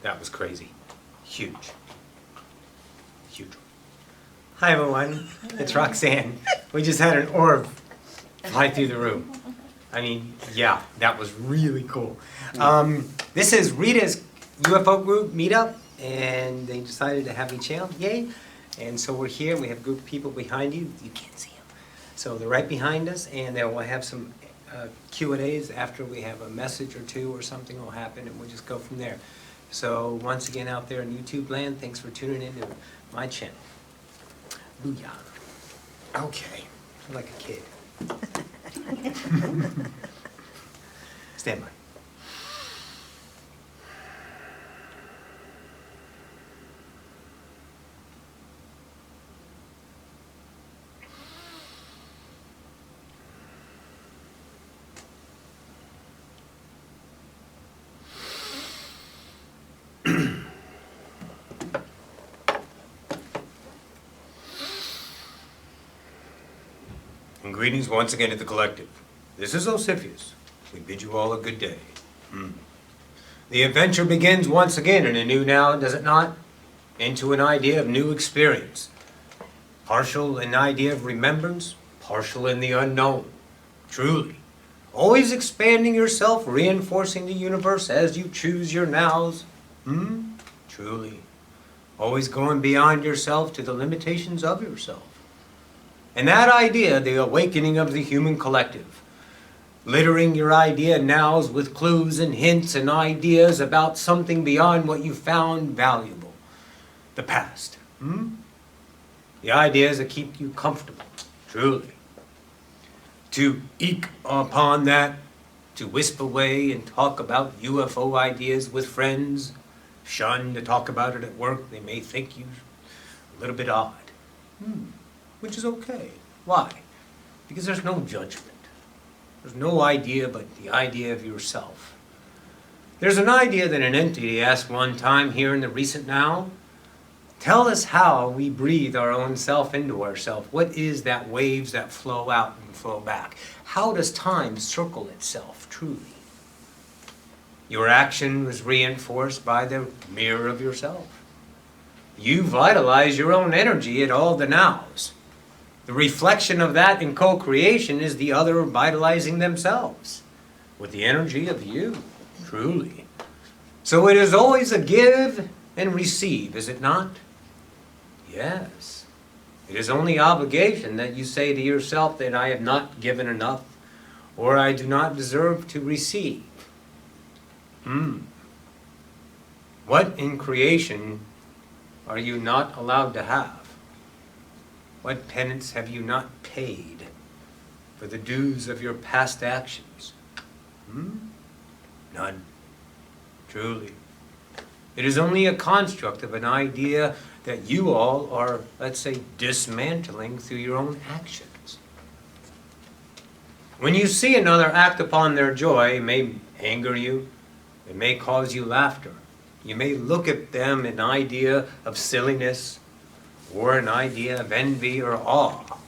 That was crazy. Huge. Huge. Hi everyone, it's Roxanne. We just had an orb fly through the room. I mean, yeah, that was really cool. This is Rita's UFO group meetup, and they decided to have me channel, yay. And so we're here, we have a group of people behind you. You can't see them. So they're right behind us, and then we'll have some Q&As after we have a message or two or something will happen, and we'll just go from there. So once again out there in YouTube land, thanks for tuning in to my channel. Booyah. Okay, I'm like a kid. Stand by. And greetings once again to the collective. This is Ocyphius. We bid you all a good day. The adventure begins once again in a new now, does it not? Into an idea of new experience. Partial in idea of remembrance, partial in the unknown. Truly. Always expanding yourself, reinforcing the universe as you choose your nows. Truly. Always going beyond yourself to the limitations of yourself. And that idea, the awakening of the human collective, littering your idea nows with clues and hints and ideas about something beyond what you found valuable. The past. The ideas that keep you comfortable, truly. To eke upon that, to wisp away and talk about UFO ideas with friends, shun to talk about it at work. They may think you a little bit odd. Which is okay. Why? Because there's no judgment. There's no idea but the idea of yourself. There's an idea that an entity asked one time here in the recent now, tell us how we breathe our own self into ourself. What is that waves that flow out and flow back? How does time circle itself truly? Your action was reinforced by the mirror of yourself. You vitalize your own energy at all the nows. The reflection of that in co-creation is the other vitalizing themselves with the energy of you, truly. So it is always a give and receive, is it not? Yes. It is only obligation that you say to yourself that I have not given enough or I do not deserve to receive. What in creation are you not allowed to have? What penance have you not paid for the dues of your past actions? None. Truly. It is only a construct of an idea that you all are, let's say, dismantling through your own actions. When you see another act upon their joy, it may anger you, it may cause you laughter. You may look at them an idea of silliness or an idea of envy or awe.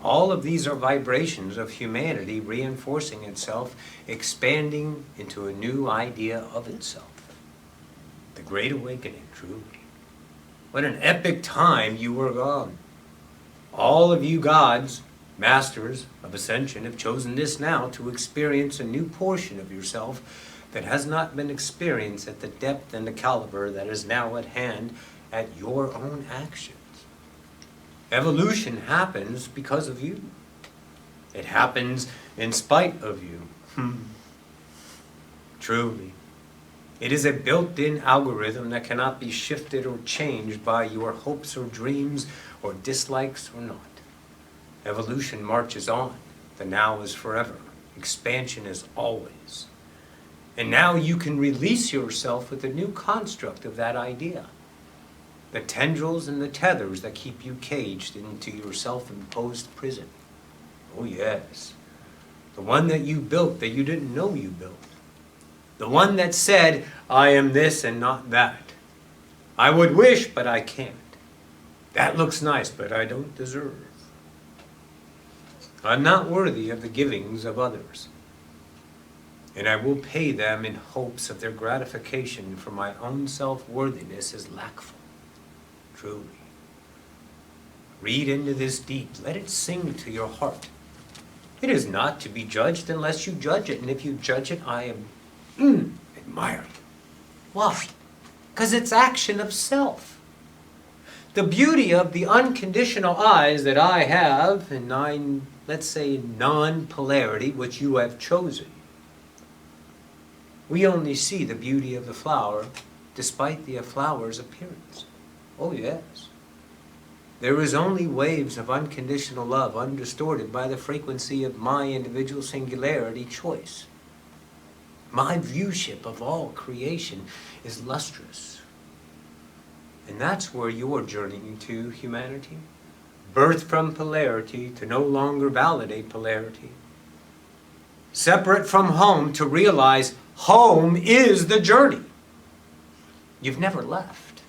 All of these are vibrations of humanity reinforcing itself, expanding into a new idea of itself. The Great Awakening, truly. What an epic time you were gone. All of you gods, masters of ascension, have chosen this now to experience a new portion of yourself that has not been experienced at the depth and the caliber that is now at hand at your own actions. Evolution happens because of you. It happens in spite of you. Truly. It is a built-in algorithm that cannot be shifted or changed by your hopes or dreams or dislikes or not. Evolution marches on. The now is forever. Expansion is always. And now you can release yourself with a new construct of that idea. The tendrils and the tethers that keep you caged into your self-imposed prison. Oh yes. The one that you built that you didn't know you built. The one that said, I am this and not that. I would wish, but I can't. That looks nice, but I don't deserve. I'm not worthy of the givings of others. and I will pay them in hopes of their gratification, for my own self-worthiness is lackful. Truly. Read into this deep. Let it sing to your heart. It is not to be judged unless you judge it, and if you judge it, I admire you. Why? Because it's action of self. The beauty of the unconditional eyes that I have, and let's say non-polarity, which you have chosen. We only see the beauty of the flower despite the flower's appearance. Oh yes. There is only waves of unconditional love undistorted by the frequency of my individual singularity choice. My viewship of all creation is lustrous. And that's where you're journeying to, humanity. Birth from polarity to no longer validate polarity. Separate from home to realize home is the journey. You've never left.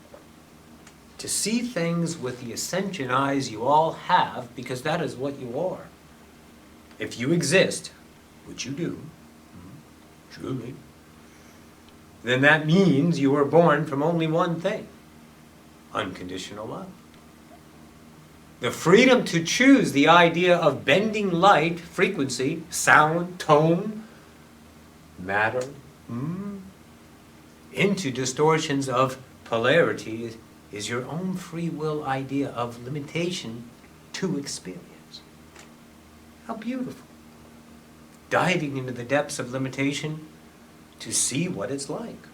To see things with the ascension eyes you all have, because that is what you are. If you exist, which you do, truly, then that means you were born from only one thing: unconditional love. The freedom to choose the idea of bending light, frequency, sound, tone, matter, into distortions of polarity is your own free will idea of limitation to experience. How beautiful. Diving into the depths of limitation to see what it's like.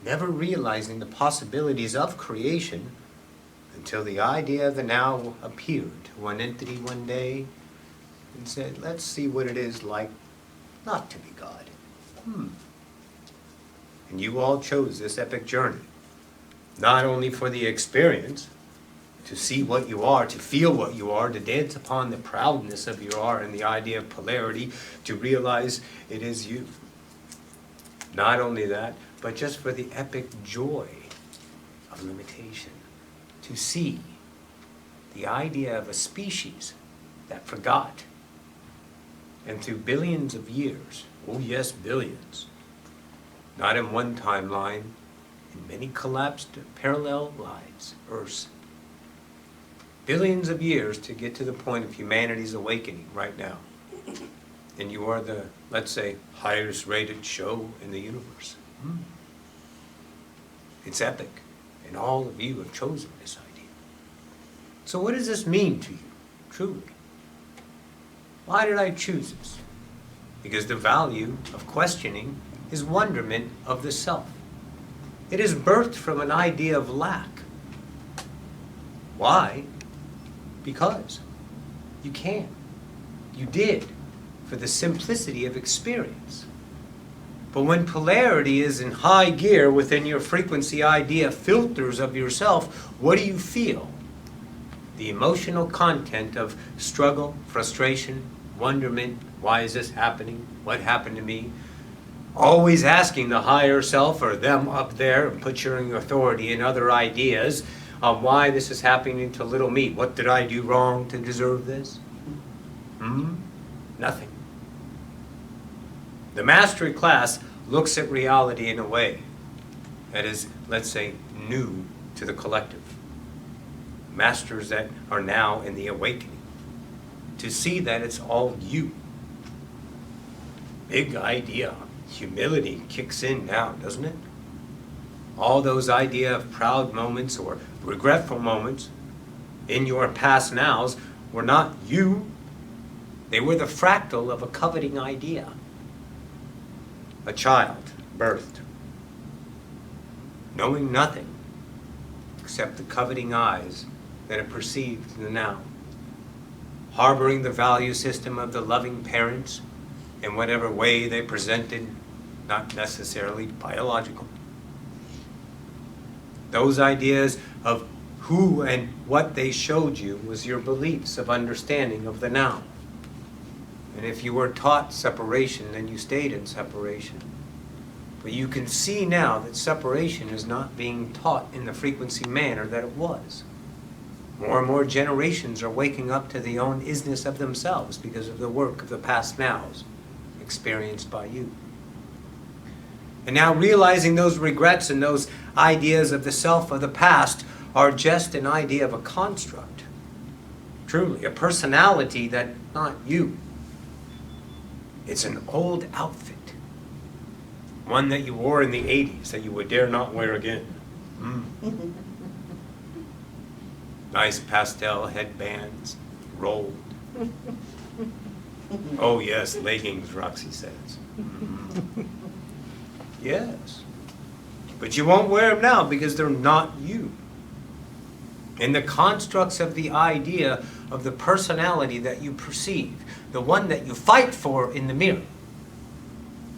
Never realizing the possibilities of creation until the idea of the now appeared to one entity one day and said, let's see what it is like not to be God. And you all chose this epic journey, not only for the experience, to see what you are, to feel what you are, to dance upon the proudness of your are and the idea of polarity, to realize it is you. Not only that, but just for the epic joy of limitation, to see the idea of a species that forgot, and through billions of years, oh yes, billions, not in one timeline, in many collapsed parallel lives, Earths, billions of years to get to the point of humanity's awakening right now. And you are the, let's say, highest rated show in the universe. It's epic, and all of you have chosen this idea. So what does this mean to you, truly? Why did I choose this? Because the value of questioning is wonderment of the self. It is birthed from an idea of lack. Why? Because you can. You did, for the simplicity of experience. But when polarity is in high gear within your frequency idea filters of yourself, what do you feel? The emotional content of struggle, frustration, wonderment, why is this happening? What happened to me? Always asking the higher self or them up there and putting authority in other ideas on why this is happening to little me. What did I do wrong to deserve this? Nothing. The mastery class looks at reality in a way that is, let's say, new to the collective. Masters that are now in the awakening. To see that it's all you. Big idea. Humility kicks in now, doesn't it? All those idea of proud moments or regretful moments in your past nows were not you. They were the fractal of a coveting idea. A child birthed, knowing nothing except the coveting eyes that it perceived in the now, harboring the value system of the loving parents in whatever way they presented, not necessarily biological. Those ideas of who and what they showed you was your beliefs of understanding of the now. And if you were taught separation, then you stayed in separation. But you can see now that separation is not being taught in the frequency manner that it was. More and more generations are waking up to the own isness of themselves because of the work of the past nows, experienced by you. And now realizing those regrets and those ideas of the self of the past are just an idea of a construct. Truly, a personality that's not you. It's an old outfit. One that you wore in the 80s that you would dare not wear again. Nice pastel headbands, rolled. Oh yes, leggings, Roxy says. Yes. But you won't wear them now because they're not you. And the constructs of the idea of the personality that you perceive, the one that you fight for in the mirror.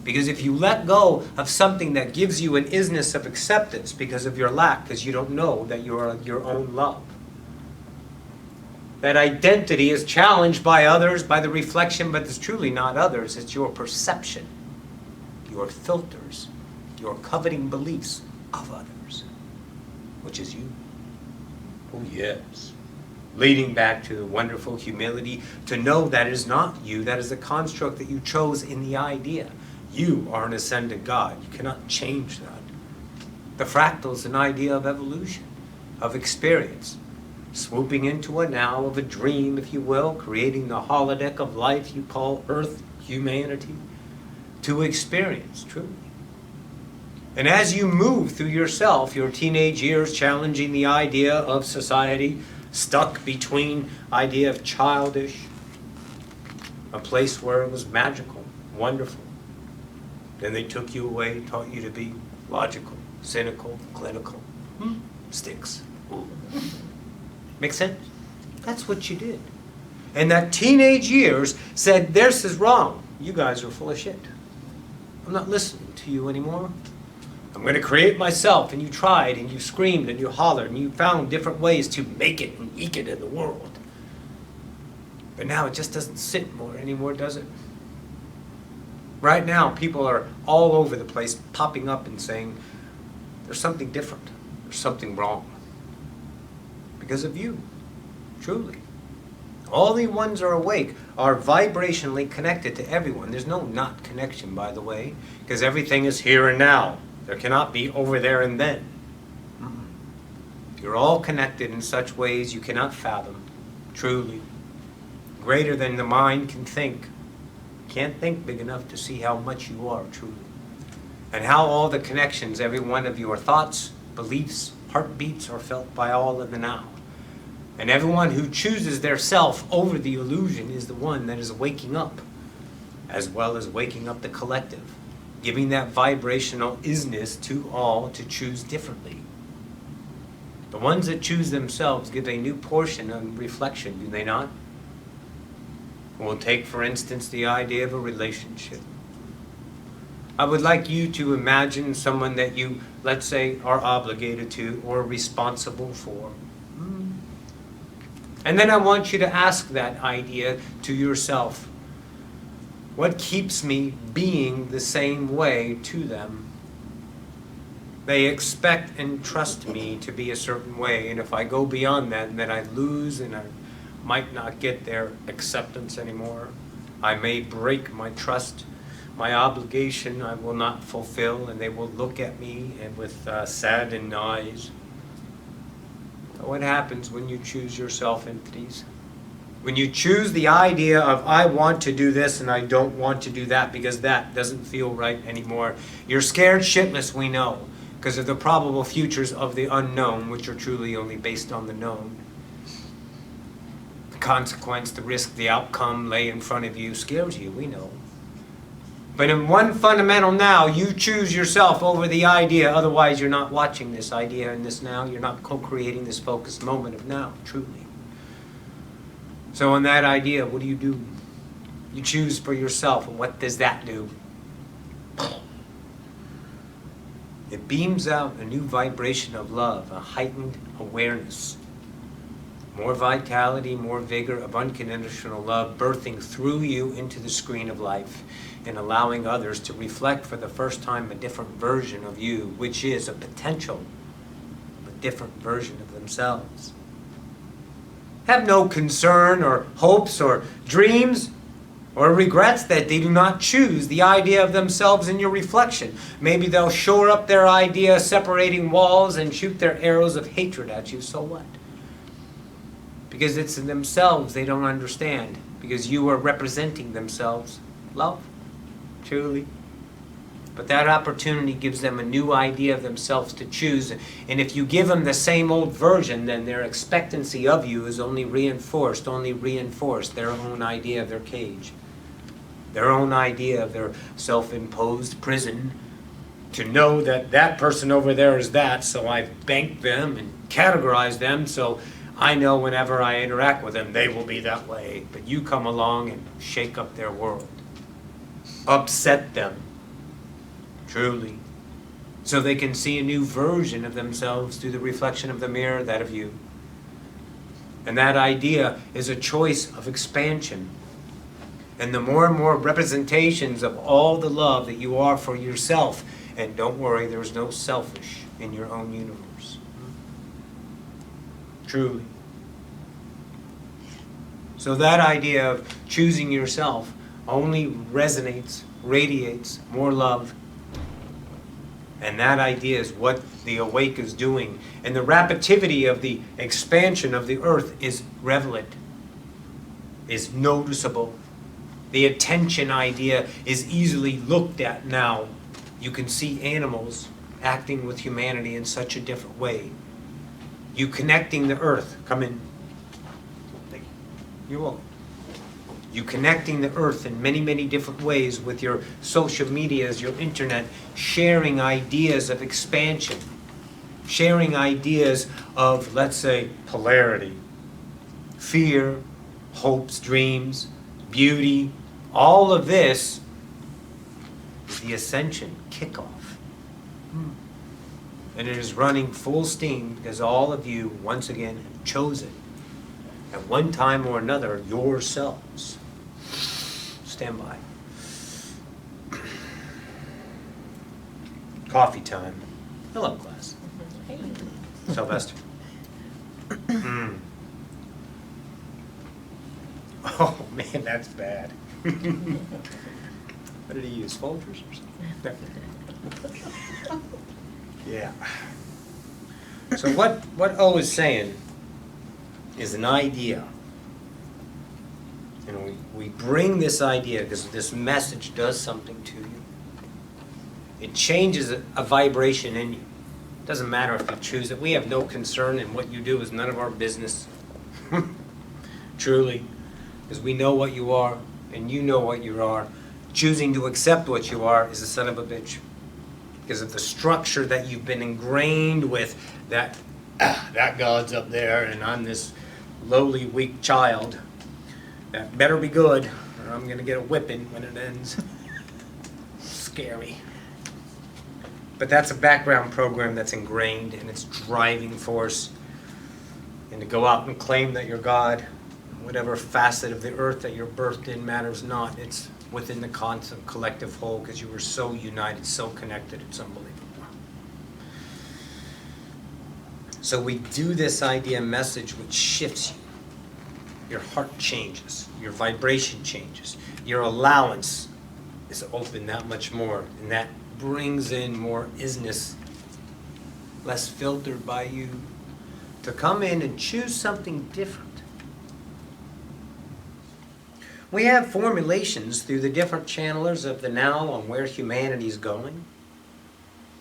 Because if you let go of something that gives you an isness of acceptance because of your lack, because you don't know that you are your own love, that identity is challenged by others, by the reflection, but it's truly not others. It's your perception, your filters, your coveting beliefs of others, which is you. Oh, yes. Leading back to the wonderful humility to know that it is not you, that is the construct that you chose in the idea. You are an ascended God. You cannot change that. The fractal is an idea of evolution, of experience. Swooping into a now of a dream, if you will, creating the holodeck of life you call Earth, humanity, to experience, truly. And as you move through yourself, your teenage years challenging the idea of society, stuck between idea of childish, a place where it was magical, wonderful. Then they took you away, taught you to be logical, cynical, clinical. Sticks. Ooh. Make sense? That's what you did. And that teenage years said, this is wrong. You guys are full of shit. I'm not listening to you anymore. I'm going to create myself. And you tried, and you screamed, and you hollered, and you found different ways to make it and eke it in the world. But now it just doesn't sit anymore, does it? Right now, people are all over the place popping up and saying, there's something different. There's something wrong. Because of you, truly. All the ones are awake are vibrationally connected to everyone. There's no not connection, by the way, because everything is here and now. There cannot be over there and then. You're all connected in such ways you cannot fathom, truly. Greater than the mind can think. Can't think big enough to see how much you are, truly. And how all the connections, every one of your thoughts, beliefs, heartbeats are felt by all of the now. And everyone who chooses their self over the illusion is the one that is waking up, as well as waking up the collective, giving that vibrational isness to all to choose differently. The ones that choose themselves give a new portion of reflection, do they not? We'll take, for instance, the idea of a relationship. I would like you to imagine someone that you, let's say, are obligated to or responsible for. And then I want you to ask that idea to yourself. What keeps me being the same way to them? They expect and trust me to be a certain way, and if I go beyond that, then I lose and I might not get their acceptance anymore. I may break my trust, my obligation I will not fulfill, and they will look at me and with saddened eyes. What happens when you choose yourself entities? When you choose the idea of I want to do this and I don't want to do that because that doesn't feel right anymore. You're scared shitless, we know, because of the probable futures of the unknown, which are truly only based on the known. The consequence, the risk, the outcome lay in front of you scares you, we know. But in one fundamental now, you choose yourself over the idea. Otherwise, you're not watching this idea in this now. You're not co-creating this focused moment of now, truly. So in that idea, what do? You choose for yourself. And what does that do? It beams out a new vibration of love, a heightened awareness. More vitality, more vigor of unconditional love birthing through you into the screen of life and allowing others to reflect for the first time a different version of you, which is a potential, a different version of themselves. Have no concern or hopes or dreams or regrets that they do not choose the idea of themselves in your reflection. Maybe they'll shore up their idea separating walls and shoot their arrows of hatred at you. So what? Because it's in themselves they don't understand. Because you are representing themselves. Love. Truly. But that opportunity gives them a new idea of themselves to choose. And if you give them the same old version, then their expectancy of you is only reinforced their own idea of their cage. Their own idea of their self-imposed prison. To know that that person over there is that, so I've banked them and categorized them, so I know whenever I interact with them, they will be that way. But you come along and shake up their world. Upset them. Truly. So they can see a new version of themselves through the reflection of the mirror, that of you. And that idea is a choice of expansion. And the more and more representations of all the love that you are for yourself, and don't worry, there's no selfish in your own universe. Truly. So that idea of choosing yourself only resonates, radiates more love. And that idea is what the awake is doing. And the rapidity of the expansion of the earth is relevant, is noticeable. The attention idea is easily looked at now. You can see animals acting with humanity in such a different way. You connecting the earth. Come in. Thank you. You're welcome. You connecting the earth in many, many different ways with your social medias, your internet, sharing ideas of expansion, sharing ideas of, let's say, polarity, fear, hopes, dreams, beauty. All of this is the ascension kickoff. And it is running full steam because all of you, once again, have chosen at one time or another yourselves. Stand by. Coffee time. Hello, class. Hey. Sylvester. Oh, man, that's bad. What did he use? Folgers or something? Yeah. So what O is saying is an idea. And we bring this idea because this message does something to you. It changes a vibration in you. It doesn't matter if you choose it. We have no concern, and what you do is none of our business. Truly. Because we know what you are, and you know what you are. Choosing to accept what you are is a son of a bitch. Because of the structure that you've been ingrained with, that God's up there, and I'm this lowly, weak child. That better be good, or I'm going to get a whipping when it ends. Scary. But that's a background program that's ingrained, and it's driving force. And to go out and claim that you're God, whatever facet of the earth that you're birthed in matters not. It's within the constant collective whole because you were so united, so connected, it's unbelievable. So we do this idea message which shifts you. Your heart changes, your vibration changes, your allowance is open that much more, and that brings in more isness, less filtered by you, to come in and choose something different. We have formulations through the different channelers of the now on where humanity is going.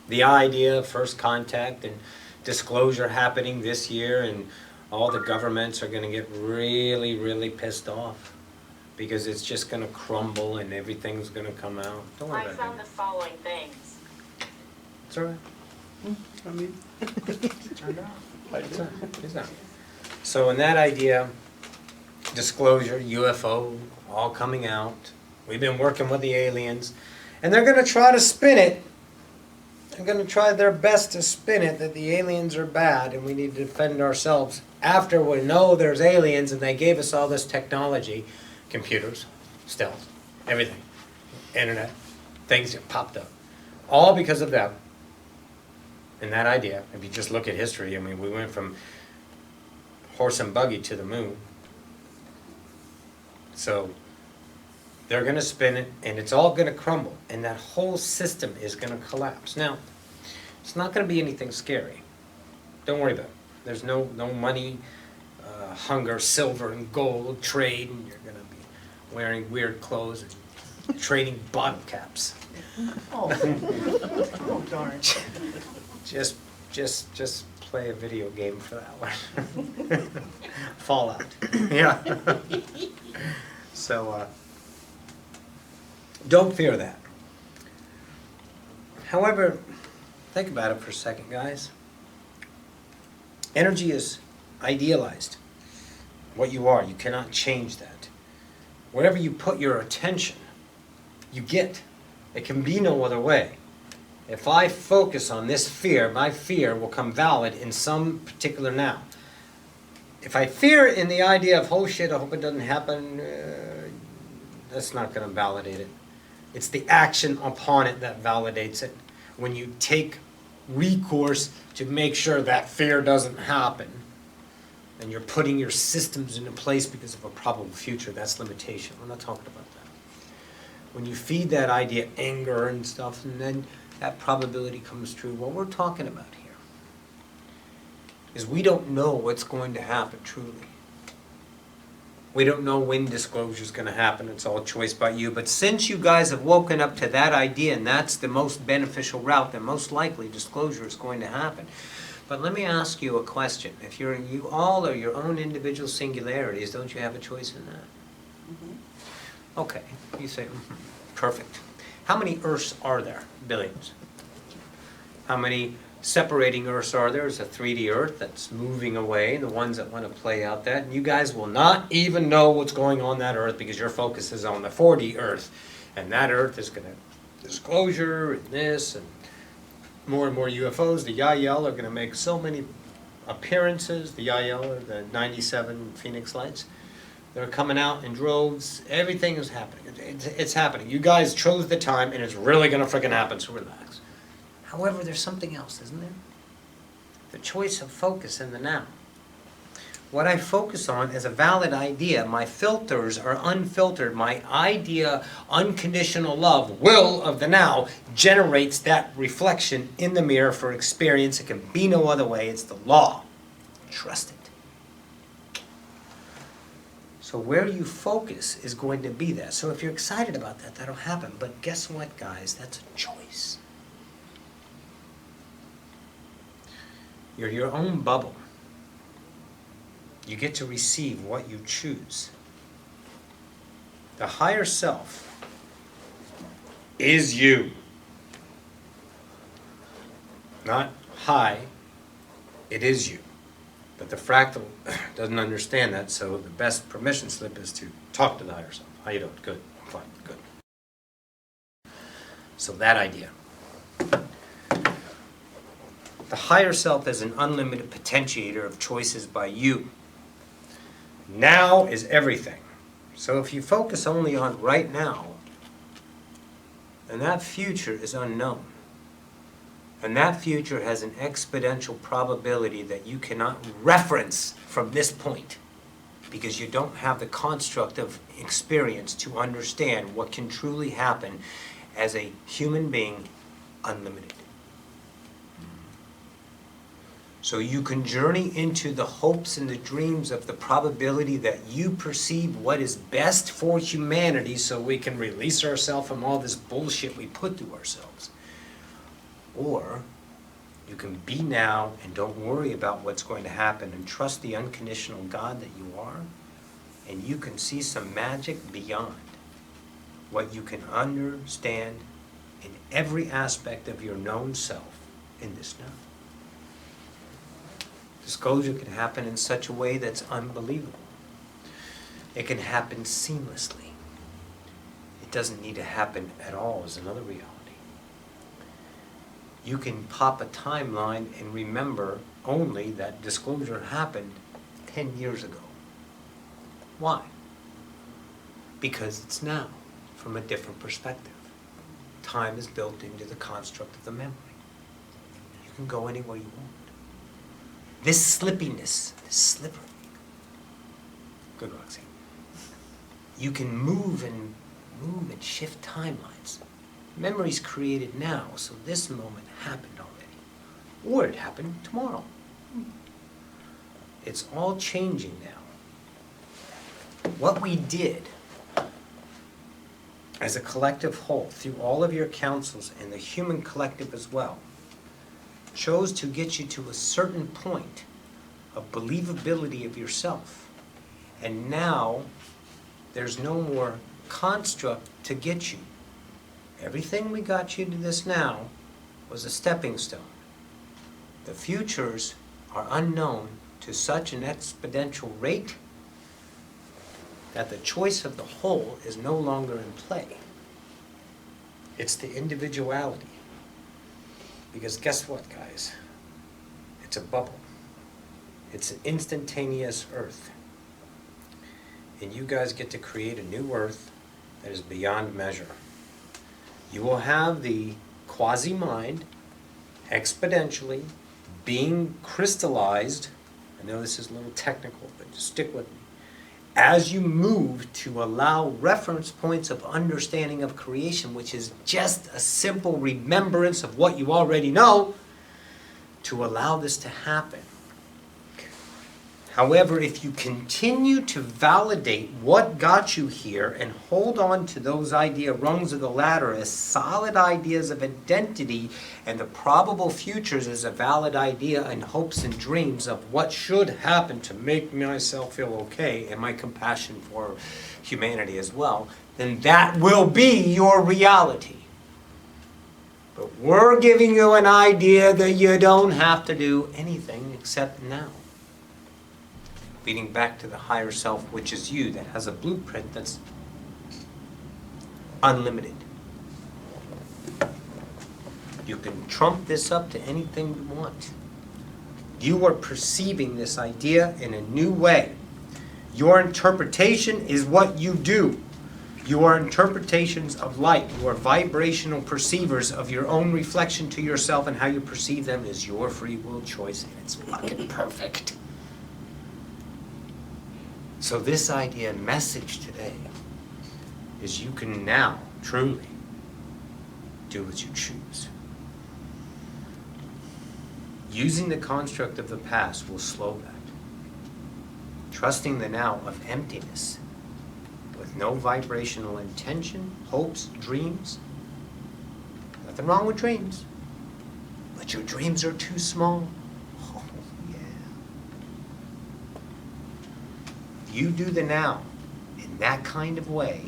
The idea of first contact and disclosure happening this year, and all the governments are going to get really, really pissed off because it's just going to crumble and everything's going to come out. Don't worry about it. I found the following things. It's all right. I mean, it's not. So in that idea, disclosure, UFO, all coming out. We've been working with the aliens, and they're going to try to spin it. They're going to try their best to spin it that the aliens are bad and we need to defend ourselves after we know there's aliens and they gave us all this technology, computers, stealth, everything, internet, things that popped up, all because of them. And that idea, if you just look at history, I mean, we went from horse and buggy to the moon. So They're going to spin it, and it's all going to crumble, and that whole system is going to collapse. Now, it's not going to be anything scary. Don't worry about it. There's no money, hunger, silver, and gold trade, and you're going to be wearing weird clothes and trading bottle caps. Oh, darn. Just play a video game for that one. Fallout. Yeah. So, don't fear that. However, think about it for a second, guys. Energy is idealized. What you are, you cannot change that. Whatever you put your attention, you get. It can be no other way. If I focus on this fear, my fear will come valid in some particular now. If I fear in the idea of, oh shit, I hope it doesn't happen, that's not going to validate it. It's the action upon it that validates it. When you take recourse to make sure that fear doesn't happen, and you're putting your systems into place because of a probable future, that's limitation. We're not talking about that. When you feed that idea anger and stuff, and then that probability comes true, what we're talking about here is we don't know what's going to happen truly. We don't know when disclosure is going to happen. It's all choice by you. But since you guys have woken up to that idea, and that's the most beneficial route, then most likely disclosure is going to happen. But let me ask you a question. If you all are your own individual singularities, don't you have a choice in that? Mm-hmm. Okay. You say, perfect. How many Earths are there? Billions. How many separating Earths are there? There's a 3D Earth that's moving away, and the ones that want to play out that. And you guys will not even know what's going on that Earth because your focus is on the 4D Earth. And that Earth is going to disclosure and this and more UFOs. The Yael are going to make so many appearances. The Yael are the 97 Phoenix Lights. They're coming out in droves. Everything is happening. It's happening. You guys chose the time, and it's really going to freaking happen, so relax. However, there's something else, isn't there? The choice of focus in the now. What I focus on is a valid idea. My filters are unfiltered. My idea, unconditional love, will of the now, generates that reflection in the mirror for experience. It can be no other way. It's the law. Trust it. So where you focus is going to be that. So if you're excited about that, that'll happen. But guess what, guys? That's a choice. You're your own bubble. You get to receive what you choose. The higher self is you. Not high, it is you. But the fractal doesn't understand that, so the best permission slip is to talk to the higher self. How you doing? Good. I'm fine. Good. So that idea. The higher self is an unlimited potentiator of choices by you. Now is everything. So if you focus only on right now, then that future is unknown. And that future has an exponential probability that you cannot reference from this point because you don't have the construct of experience to understand what can truly happen as a human being, unlimited. So you can journey into the hopes and the dreams of the probability that you perceive what is best for humanity so we can release ourselves from all this bullshit we put through ourselves. Or you can be now and don't worry about what's going to happen and trust the unconditional God that you are, and you can see some magic beyond what you can understand in every aspect of your known self in this now. Disclosure can happen in such a way that's unbelievable. It can happen seamlessly. It doesn't need to happen at all is another reality. You can pop a timeline and remember only that disclosure happened 10 years ago. Why? Because it's now, from a different perspective. Time is built into the construct of the memory. You can go anywhere you want. This slippiness, this slippery. Good, Roxanne. You can move and move and shift timelines. Memory's created now, so this moment happened already. Or it happened tomorrow. It's all changing now. What we did as a collective whole, through all of your councils and the human collective as well, chose to get you to a certain point of believability of yourself. And now, there's no more construct to get you. Everything we got you to this now was a stepping stone. The futures are unknown to such an exponential rate that the choice of the whole is no longer in play. It's the individuality. Because guess what, guys? It's a bubble. It's an instantaneous Earth. And you guys get to create a new Earth that is beyond measure. You will have the quasi-mind exponentially being crystallized. I know this is a little technical, but just stick with me. As you move to allow reference points of understanding of creation, which is just a simple remembrance of what you already know, to allow this to happen. However, if you continue to validate what got you here and hold on to those idea rungs of the ladder as solid ideas of identity and the probable futures as a valid idea and hopes and dreams of what should happen to make myself feel okay and my compassion for humanity as well, then that will be your reality. But we're giving you an idea that you don't have to do anything except now. Leading back to the higher self, which is you, that has a blueprint that's unlimited. You can trump this up to anything you want. You are perceiving this idea in a new way. Your interpretation is what you do. You are interpretations of light. You are vibrational perceivers of your own reflection to yourself, and how you perceive them is your free will choice, and it's fucking perfect. So this idea message today is you can now truly do what you choose. Using the construct of the past will slow that. Trusting the now of emptiness with no vibrational intention, hopes, dreams. Nothing wrong with dreams, but your dreams are too small. You do the now in that kind of way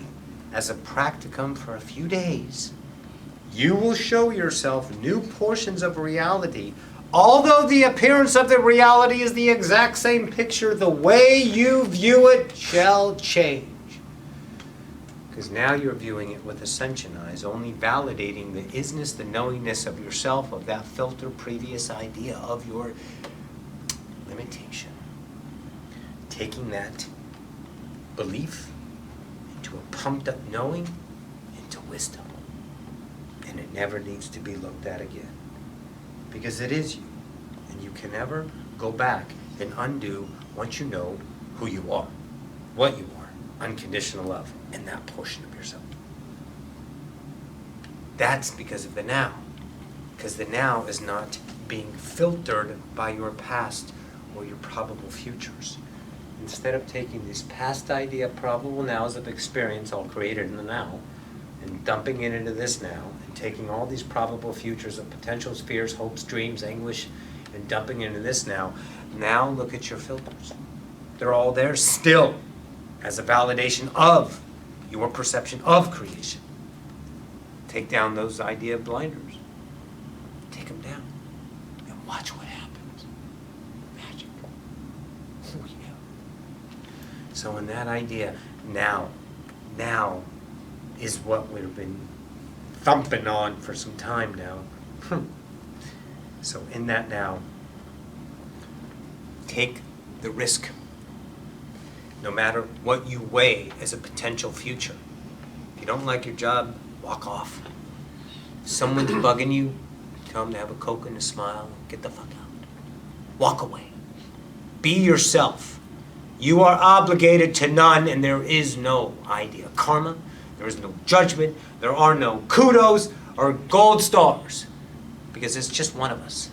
as a practicum for a few days, you will show yourself new portions of reality. Although the appearance of the reality is the exact same picture, the way you view it shall change. Because now you're viewing it with ascension eyes, only validating the isness, the knowingness of yourself, of that filter previous idea of your limitation. Taking that belief into a pumped up knowing, into wisdom. And it never needs to be looked at again. Because it is you. And you can never go back and undo once you know who you are, what you are, unconditional love, and that portion of yourself. That's because of the now. Because the now is not being filtered by your past or your probable futures. Instead of taking these past idea probable nows of experience all created in the now and dumping it into this now and taking all these probable futures of potentials, fears, hopes, dreams, anguish and dumping into this now look at your filters. They're all there still as a validation of your perception of creation. Take down those idea blinders. Take them down and watch what happens. Magic. Oh yeah. So in that idea, now is what we've been thumping on for some time now. So in that now, take the risk. No matter what you weigh as a potential future. If you don't like your job, walk off. If someone's bugging you, tell them to have a Coke and a smile, get the fuck out. Walk away. Be yourself. You are obligated to none, and there is no idea. Karma, There is no judgment. There are no kudos or gold stars. Because it's just one of us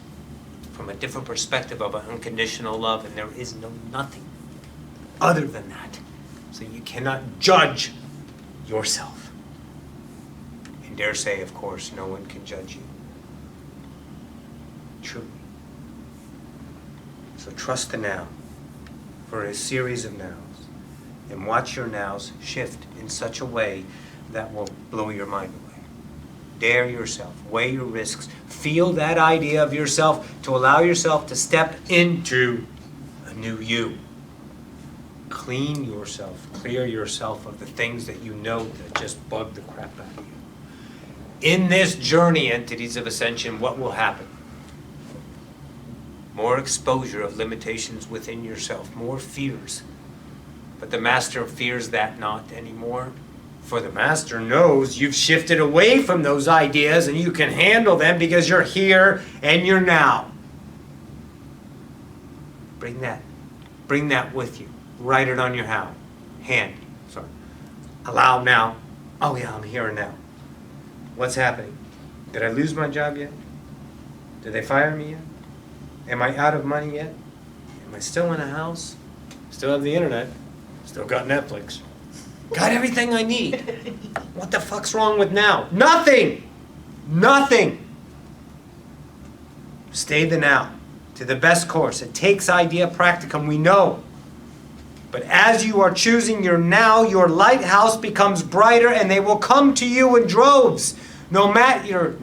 from a different perspective of an unconditional love, and there is nothing other than that. So you cannot judge yourself. And dare say, of course, no one can judge you. Truly. So trust the now for a series of nows, and watch your nows shift in such a way that will blow your mind away. Dare yourself, weigh your risks, feel that idea of yourself to allow yourself to step into a new you. Clean yourself, clear yourself of the things that you know that just bug the crap out of you. In this journey, entities of ascension, what will happen? More exposure of limitations within yourself, more fears. But the master fears that not anymore. For the master knows you've shifted away from those ideas and you can handle them because you're here and you're now. Bring that with you. Write it on your hand. Allow now. Oh yeah, I'm here and now. What's happening? Did I lose my job yet? Did they fire me yet? Am I out of money yet? Am I still in a house? Still have the internet. Still got Netflix. Got everything I need. What the fuck's wrong with now? Nothing! Nothing! Stay the now. To the best course. It takes idea practicum, we know. But as you are choosing your now, your lighthouse becomes brighter and they will come to you in droves. No matter,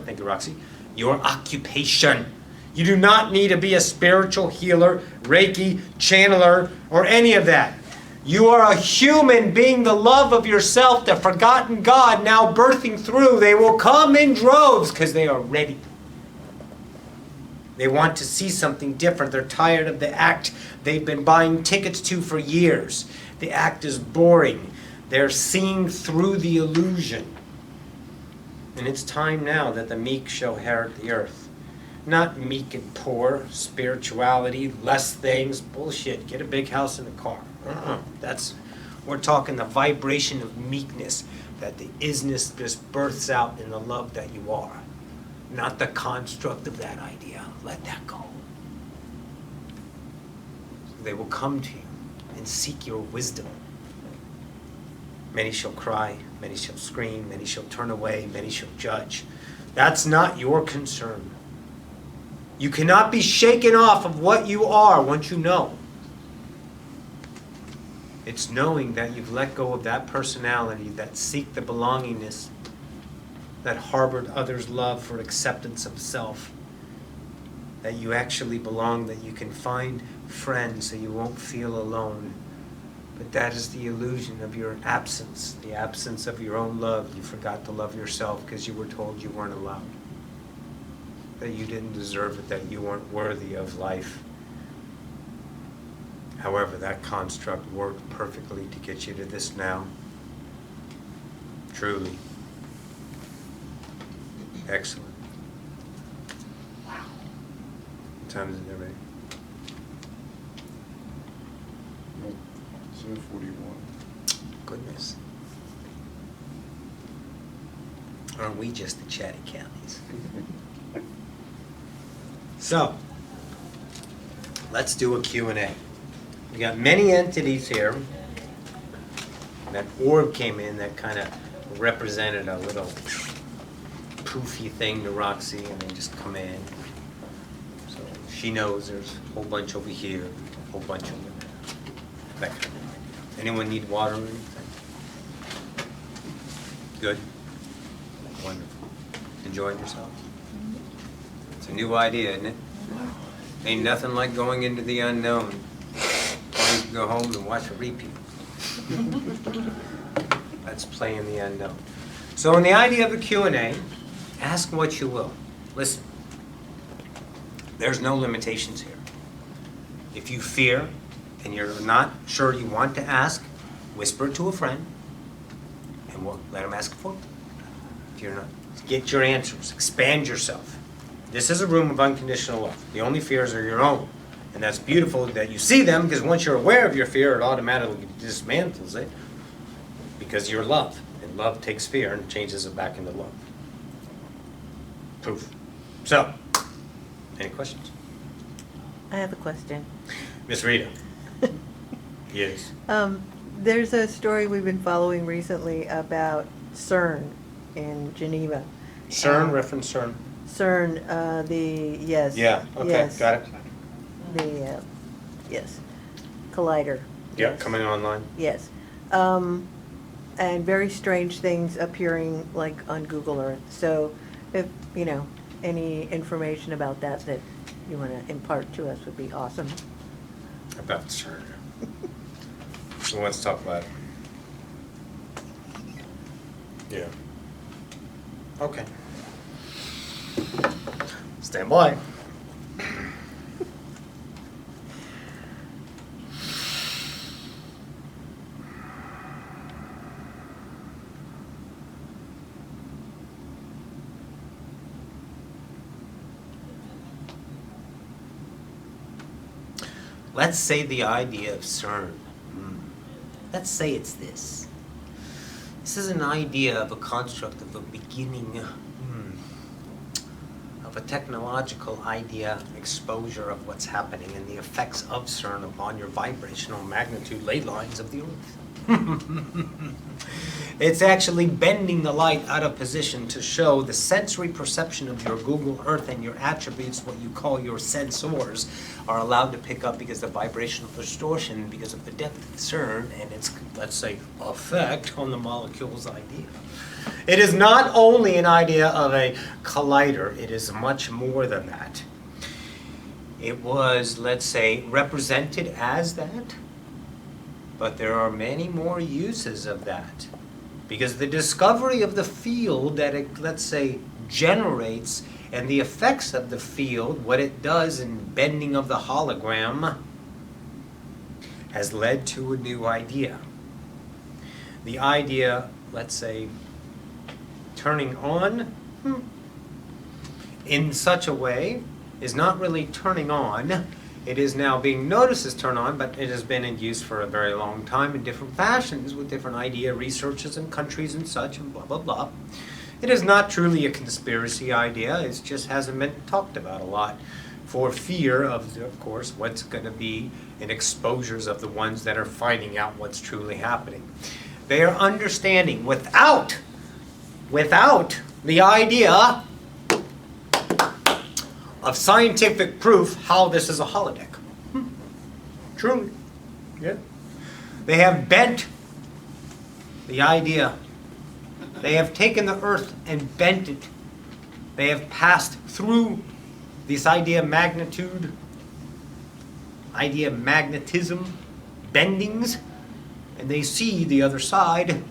thank you, Roxy, your occupation. You do not need to be a spiritual healer, Reiki, channeler, or any of that. You are a human being the love of yourself, the forgotten God now birthing through. They will come in droves because they are ready. They want to see something different. They're tired of the act they've been buying tickets to for years. The act is boring. They're seeing through the illusion. And it's time now that the meek shall inherit the earth. Not meek and poor, spirituality, less things, bullshit. Get a big house and a car. We're talking the vibration of meekness, that the isness just births out in the love that you are. Not the construct of that idea. Let that go. They will come to you and seek your wisdom. Many shall cry, many shall scream, many shall turn away, many shall judge. That's not your concern. You cannot be shaken off of what you are once you know. It's knowing that you've let go of that personality that seek the belongingness, that harbored others' love for acceptance of self, that you actually belong, that you can find friends so you won't feel alone. But that is the illusion of your absence, the absence of your own love. You forgot to love yourself because you were told you weren't allowed, that you didn't deserve it, that you weren't worthy of life. However, that construct worked perfectly to get you to this now. Truly. Excellent. Wow. What time is it there, Ray? 7:41. Goodness. Aren't we just the chatty Catleys? So, let's do a Q&A. We got many entities here. That orb came in that kind of represented a little poofy thing to Roxy, and they just come in. So she knows there's a whole bunch over here, a whole bunch over there. That kind of idea. Anyone need water or anything? Good? Wonderful. Enjoying yourself? It's a new idea, isn't it? Ain't nothing like going into the unknown. Or you can go home and watch a repeat. Let's play in the unknown. So in the idea of the Q&A, ask what you will. Listen, there's no limitations here. If you fear and you're not sure you want to ask, whisper it to a friend and we'll let them ask it for you. If you're not, get your answers, expand yourself. This is a room of unconditional love. The only fears are your own. And that's beautiful that you see them, because once you're aware of your fear, it automatically dismantles it. because you're love, and love takes fear and changes it back into love. Proof. So, any questions? I have a question. Miss Rita? Yes. There's a story we've been following recently about CERN in Geneva. CERN, reference CERN. CERN, yes. Yeah, okay, yes, got it. The, yes, collider. Yeah, yes. coming online. Yes. And very strange things appearing like on Google Earth. So if, any information about that you want to impart to us would be awesome. About CERN. Who wants to talk about it? Yeah. Okay. Stand by. Let's say the idea of CERN. Let's say it's this. This is an idea of a construct of a beginning of a technological idea, exposure of what's happening and the effects of CERN upon your vibrational magnitude ley lines of the Earth. It's actually bending the light out of position to show the sensory perception of your Google Earth and your attributes, what you call your sensors, are allowed to pick up because the vibrational distortion, because of the depth of CERN and its, let's say, effect on the molecule's idea. It is not only an idea of a collider, it is much more than that. It was, let's say, represented as that, but there are many more uses of that. Because the discovery of the field that it, let's say, generates and the effects of the field, what it does in bending of the hologram, has led to a new idea. The idea, let's say, turning on in such a way is not really turning on. It is now being noticed as turn on, but it has been in use for a very long time in different fashions with different idea researchers and countries and such and blah, blah, blah. It is not truly a conspiracy idea. It just hasn't been talked about a lot for fear of course, what's going to be in exposures of the ones that are finding out what's truly happening. They are understanding without the idea of scientific proof how this is a holodeck. Truly. Yeah. They have bent the idea. They have taken the earth and bent it. They have passed through this idea of magnitude, idea of magnetism, bendings, and they see the other side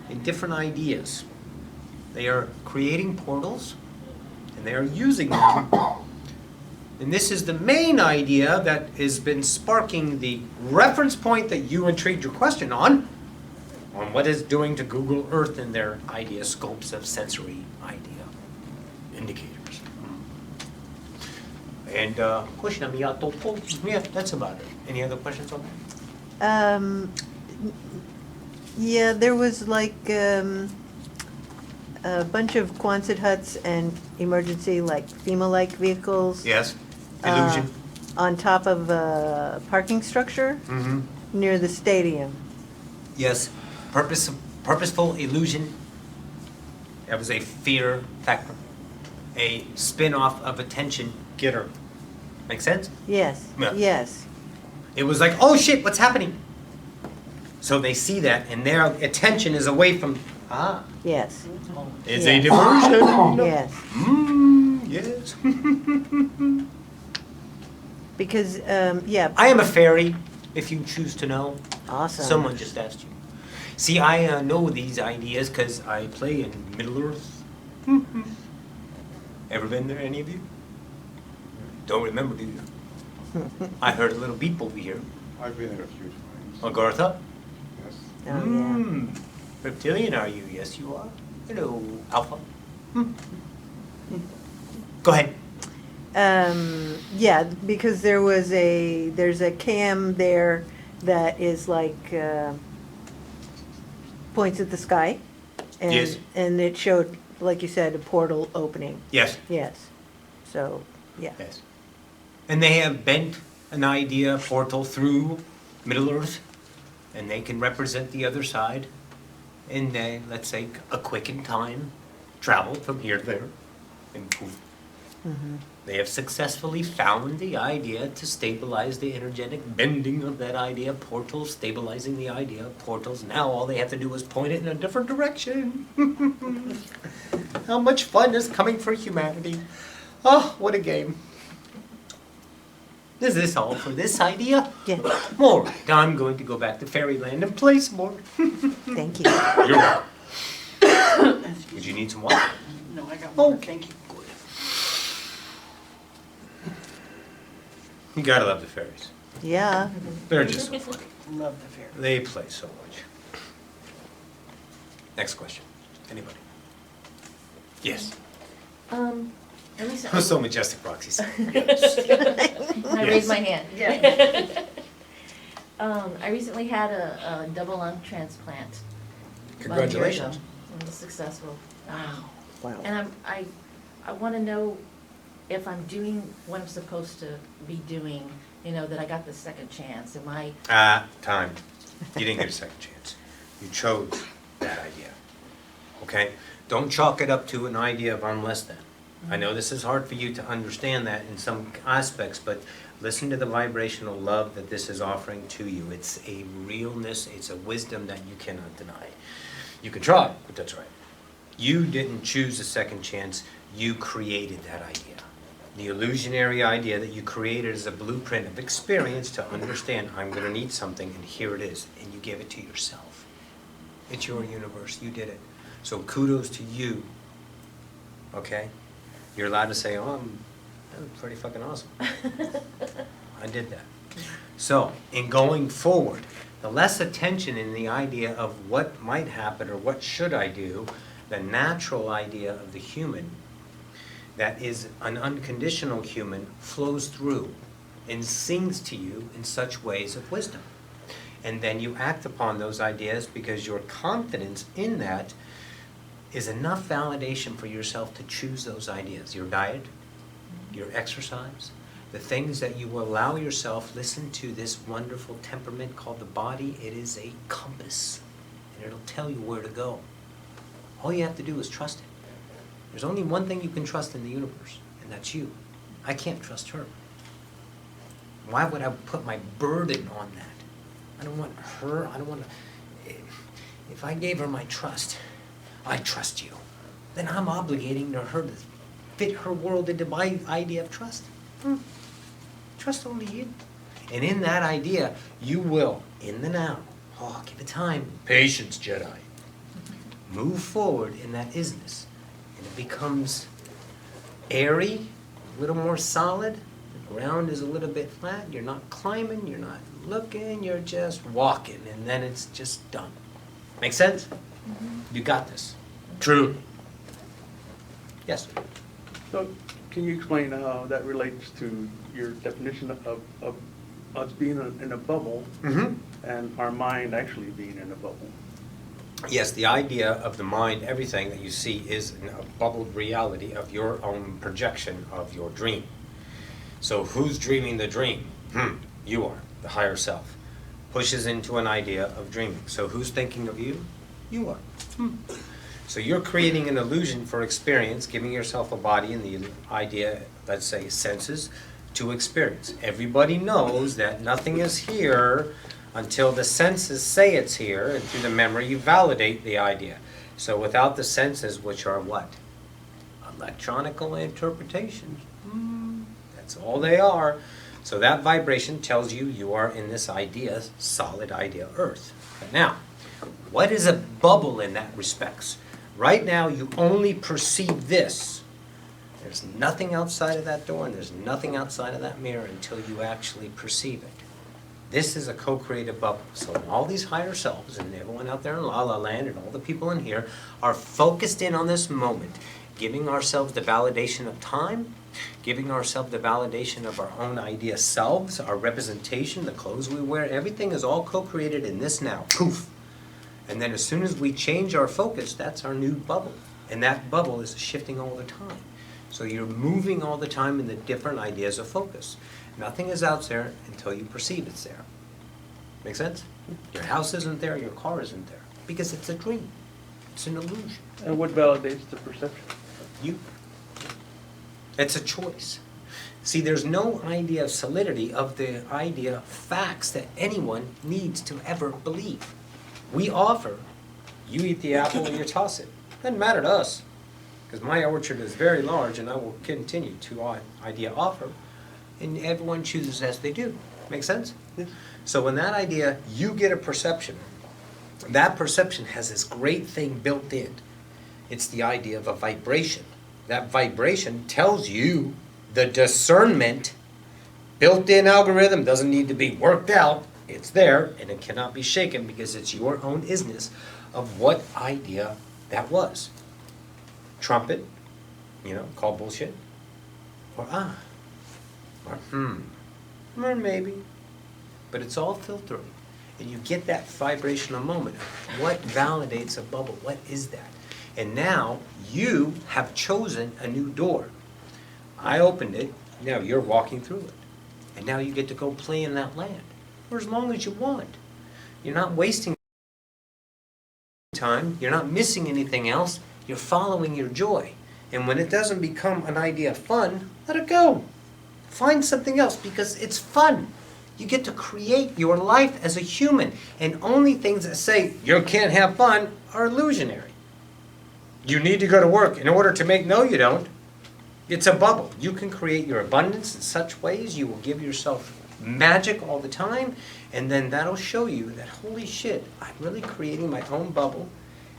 in different ideas. They are creating portals, and they are using them. And this is the main idea that has been sparking the reference point that you intrigued your question on what it's doing to Google Earth and their idea scopes of sensory idea indicators. And yeah, that's about it. Any other questions on that? Yeah, there was like a bunch of Quonset huts and emergency FEMA-like vehicles. Yes. Illusion. On top of a parking structure near the stadium. Yes. Purposeful illusion. That was a fear factor. A spin-off of attention getter. Make sense? Yes, Yeah. yes. It was like, oh shit, what's happening? So they see that and their attention is away from, Yes. it's Yes. a diversion. Yes. Yes. Because, yeah. I am a fairy, if you choose to know. Awesome. Someone just asked you. See, I know these ideas because I play in Middle Earth. Ever been there, any of you? Don't remember, do you? I heard a little beep over here. I've been there a few times. Agartha? Yes. Oh, yeah. Reptilian, are you? Yes, you are. Hello, Alpha. Go ahead. Yeah, because there's a cam there that is like points at the sky. And, Yes. And it showed, like you said, a portal opening. Yes. Yes. So, yeah. Yes. And they have bent an idea portal through Middle Earth, and they can represent the other side in, let's say, a quickened time travel from here to there, and poof. They have successfully found the idea to stabilize the energetic bending of that idea, portals, stabilizing the idea of portals. Now all they have to do is point it in a different direction. How much fun is coming for humanity? Oh, what a game. Is this all for this idea? Yeah. All right, I'm going to go back to fairyland and play some more. Thank you. You're welcome. Did you need some water? No, I got one, Okay. thank you. Good. You gotta love the fairies. Yeah. They're just so funny. Love the fair. They play so much. Next question. Anybody? Yes. I recently, Who's so majestic, Roxy? I Yes. raised my hand. Yeah. I recently had a double lung transplant. about a year Congratulations. ago. It was successful. Wow. And I want to know if I'm doing what I'm supposed to be doing, that I got the second chance. Am I, Time. You didn't get a second chance. You chose that idea. Okay? Don't chalk it up to an idea of I'm less than. I know this is hard for you to understand that in some aspects, but listen to the vibrational love that this is offering to you. It's a realness, it's a wisdom that you cannot deny. You can try, but that's right. You didn't choose a second chance, you created that idea. The illusionary idea that you created is a blueprint of experience to understand I'm going to need something, and here it is, and you give it to yourself. It's your universe, you did it. So kudos to you, okay? You're allowed to say, oh, that was pretty fucking awesome. I did that. So, in going forward, the less attention in the idea of what might happen or what should I do, the natural idea of the human, that is an unconditional human, flows through and sings to you in such ways of wisdom. And then you act upon those ideas because your confidence in that is enough validation for yourself to choose those ideas. Your diet, your exercise, the things that you will allow yourself. Listen to this wonderful temperament called the body. It is a compass, and it'll tell you where to go. All you have to do is trust it. There's only one thing you can trust in the universe, and that's you. I can't trust her. Why would I put my burden on that? I don't want her, I don't want to. If I gave her my trust, I trust you, then I'm obligating to her to fit her world into my idea of trust. Trust only you. And in that idea, you will, in the now, give it time, patience, Jedi, move forward in that isness. And it becomes airy, a little more solid. The ground is a little bit flat. You're not climbing, you're not looking, you're just walking. And then it's just done. Make sense? You got this. True. Yes. So, can you explain how that relates to your definition of us being in a bubble Mm-hmm. and our mind actually being in a bubble? Yes, the idea of the mind, everything that you see is a bubbled reality of your own projection of your dream. So who's dreaming the dream? You are, the higher self. Pushes into an idea of dreaming. So who's thinking of you? You are. So you're creating an illusion for experience, giving yourself a body and the idea, let's say, senses, to experience. Everybody knows that nothing is here until the senses say it's here, and through the memory you validate the idea. So without the senses, which are what? Electronical interpretations. That's all they are. So that vibration tells you you are in this idea, solid idea, Earth. But now, what is a bubble in that respects? Right now, you only perceive this. There's nothing outside of that door, and there's nothing outside of that mirror until you actually perceive it. This is a co-created bubble. So all these higher selves, and everyone out there in La La Land, and all the people in here, are focused in on this moment, giving ourselves the validation of time, giving ourselves the validation of our own idea selves, our representation, the clothes we wear, everything is all co-created in this now. Poof! And then as soon as we change our focus, that's our new bubble. And that bubble is shifting all the time. So you're moving all the time in the different ideas of focus. Nothing is out there until you perceive it's there. Make sense? Your house isn't there, your car isn't there. Because it's a dream. It's an illusion. And what validates the perception? You. It's a choice. See, there's no idea of solidity of the idea of facts that anyone needs to ever believe. We offer, you eat the apple and you toss it. Doesn't matter to us, because my orchard is very large and I will continue to idea offer, and everyone chooses as they do. Make sense? Yes. So when that idea, you get a perception, that perception has this great thing built in. It's the idea of a vibration. That vibration tells you the discernment, built-in algorithm, doesn't need to be worked out. It's there, and it cannot be shaken because it's your own isness of what idea that was. Trumpet, call bullshit. Or or or maybe. But it's all filtering. And you get that vibrational moment. What validates a bubble? What is that? And now you have chosen a new door. I opened it, now you're walking through it. And now you get to go play in that land for as long as you want. You're not wasting time, you're not missing anything else, you're following your joy. And when it doesn't become an idea of fun, let it go. Find something else because it's fun. You get to create your life as a human, and only things that say you can't have fun are illusionary. You need to go to work in order to make, no you don't. It's a bubble. You can create your abundance in such ways, you will give yourself magic all the time, and then that'll show you that, holy shit, I'm really creating my own bubble,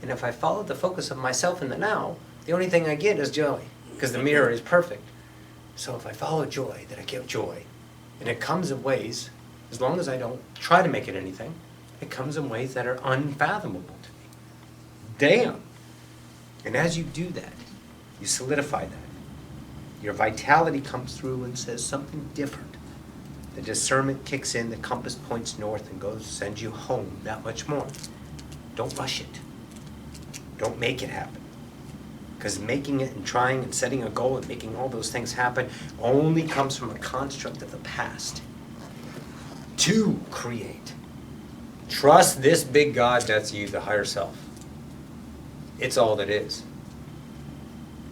and if I follow the focus of myself in the now, the only thing I get is joy, because the mirror is perfect. So if I follow joy, then I get joy. And it comes in ways, as long as I don't try to make it anything, it comes in ways that are unfathomable to me. Damn! And as you do that, you solidify that. Your vitality comes through and says something different. The discernment kicks in, the compass points north and goes, sends you home that much more. Don't rush it. Don't make it happen. Because making it and trying and setting a goal and making all those things happen only comes from a construct of the past. To create. Trust this big God that's you, the higher self. It's all that is.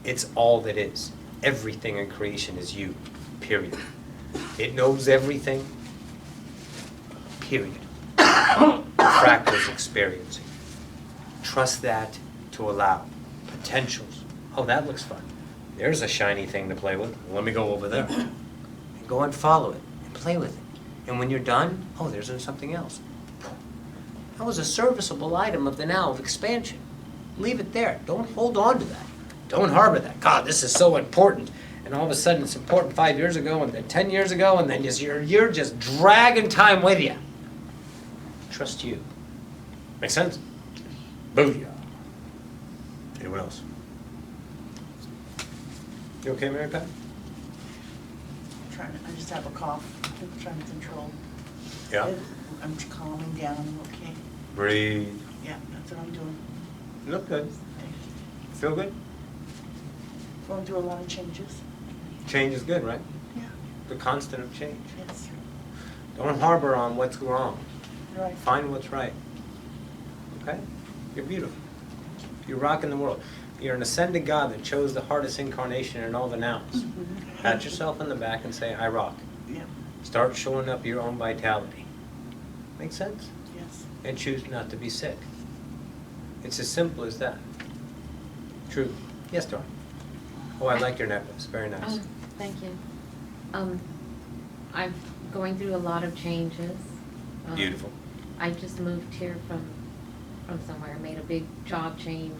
It's all that is. Everything in creation is you, period. It knows everything, period. The fractal's experiencing. Trust that to allow potentials. Oh, that looks fun. There's a shiny thing to play with. Let me go over there. And go and follow it and play with it. And when you're done, oh, there's something else. That was a serviceable item of the now of expansion. Leave it there. Don't hold on to that. Don't harbor that. God, this is so important. And all of a sudden it's important 5 years ago and then 10 years ago and then you're just dragging time with you. Trust you. Make sense? Booyah. Anyone else? You okay, Mary Pat? I just have a cough. I'm trying to control. Yeah? I'm calming down, okay? Breathe. Yeah, that's what I'm doing. You look good. Thank you. Feel good? Going through a lot of changes. Change is good, right? Yeah. The constant of change. Yes. Don't harbor on what's wrong. Right. Find what's right. Okay? You're beautiful. You're rocking the world. You're an ascended God that chose the hardest incarnation in all the nows. Mhm. Pat yourself on the back and say, I rock. Yeah. Start showing up your own vitality. Make sense? Yes. And choose not to be sick. It's as simple as that. True. Yes, darling. Oh, I like your necklace. Very nice. Thank you. I'm going through a lot of changes. Beautiful. I just moved here from somewhere, made a big job change,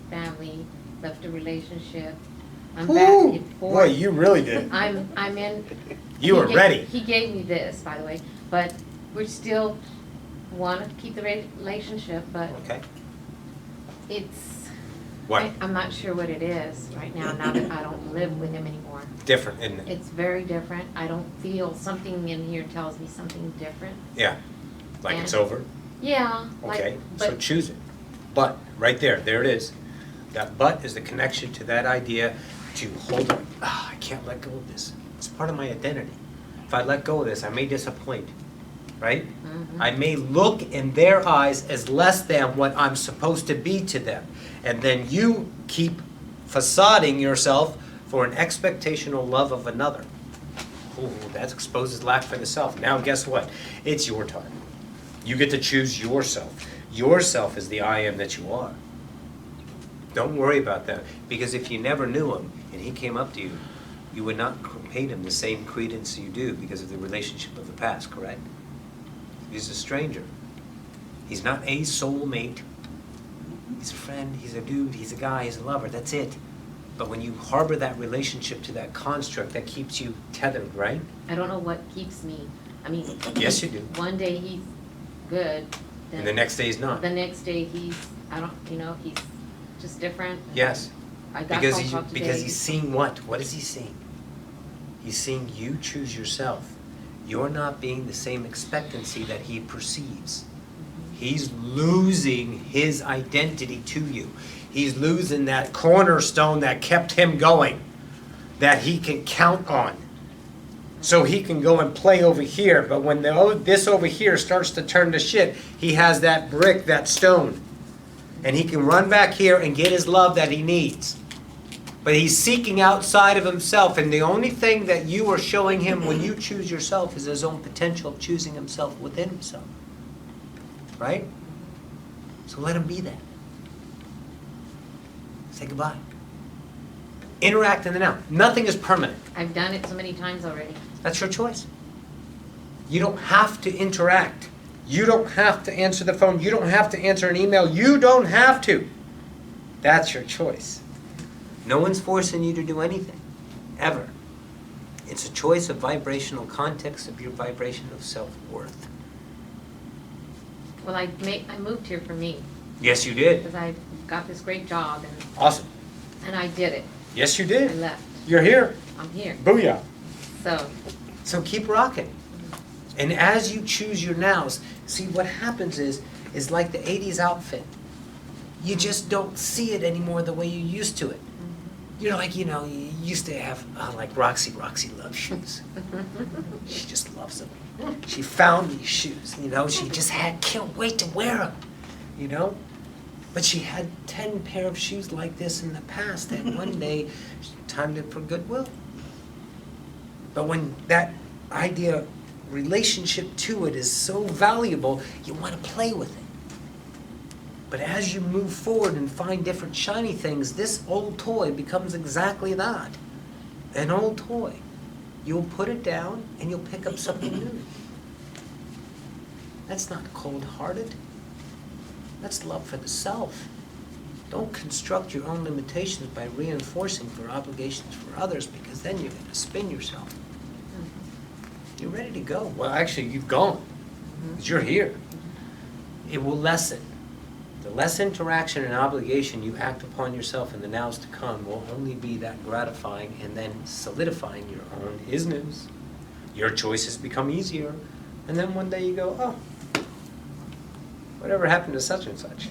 family, left a relationship. I'm back Woo! in four. Boy, you really did. I'm in. You were ready. He gave me this, by the way, but we still want to keep the relationship, but Okay. it's. What? I'm not sure what it is right now that I don't live with him anymore. Different, isn't it? It's very different. I don't feel, something in here tells me something different. Yeah. Like it's And- over? Yeah. Okay, like, so but choose it. But, right there it is. That but is the connection to that idea to hold on. I can't let go of this. It's part of my identity. If I let go of this, I may disappoint, right? I may look in their eyes as less than what I'm supposed to be to them. And then you keep facading yourself for an expectational love of another. Ooh, that exposes lack for the self. Now guess what? It's your time. You get to choose yourself. Yourself is the I am that you are. Don't worry about that, because if you never knew him and he came up to you, you would not pay him the same credence you do because of the relationship of the past, correct? He's a stranger. He's not a soulmate. He's a friend, he's a dude, he's a guy, he's a lover, that's it. But when you harbor that relationship to that construct, that keeps you tethered, right? I don't know what keeps me. I mean, Yes, you do. one day he's good. And the next day he's not. The next day he's he's just different. Yes. I got Because phone call today. because he's seeing what? What is he seeing? He's seeing you choose yourself. You're not being the same expectancy that he perceives. He's losing his identity to you. He's losing that cornerstone that kept him going, that he can count on. So he can go and play over here, but when this over here starts to turn to shit, he has that brick, that stone. And he can run back here and get his love that he needs. But he's seeking outside of himself, and the only thing that you are showing him when you choose yourself is his own potential of choosing himself within himself. Right? So let him be that. Say goodbye. Interact in the now. Nothing is permanent. I've done it so many times already. That's your choice. You don't have to interact. You don't have to answer the phone. You don't have to answer an email. You don't have to. That's your choice. No one's forcing you to do anything, ever. It's a choice of vibrational context of your vibration of self-worth. Well, I moved here for me Yes, you did. because I got this great job Awesome. and I did it. Yes, you I did. left. You're here. I'm here. Booyah. So So keep rocking. And as you choose your nows, see what happens is like the 80s outfit. You just don't see it anymore the way you used to it. You're like, you used to have, like Roxy loves shoes. She just loves them. She found these shoes, she just can't wait to wear them, But she had 10 pair of shoes like this in the past, and one day she timed it for Goodwill. But when that idea, relationship to it is so valuable, you want to play with it. But as you move forward and find different shiny things, this old toy becomes exactly that. An old toy. You'll put it down and you'll pick up something new. That's not cold-hearted. That's love for the self. Don't construct your own limitations by reinforcing for obligations for others, because then you're going to spin yourself. You're ready to go. Well, actually, you've gone. 'Cause you're here. It will lessen. The less interaction and obligation you act upon yourself in the nows to come will only be that gratifying and then solidifying your own isness. Your choices become easier. And then one day you go, oh, whatever happened to such and such?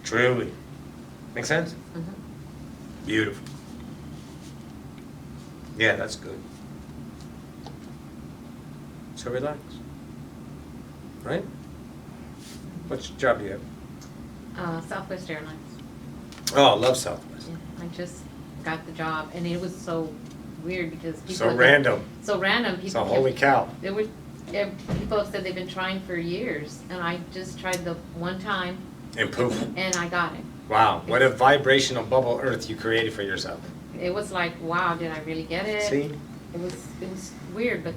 Truly. Make sense? Beautiful. Yeah, that's good. So relax. Right? What job do you have? Southwest Airlines. Oh, I love Southwest. Yeah, I just got the job and it was so weird because people. So random. So random. People So holy cow. People have said they've been trying for years, and I just tried the one time, And poof. and I got it. Wow, what a vibrational bubble earth you created for yourself. It was like, wow, did I really get it? See? It was weird, but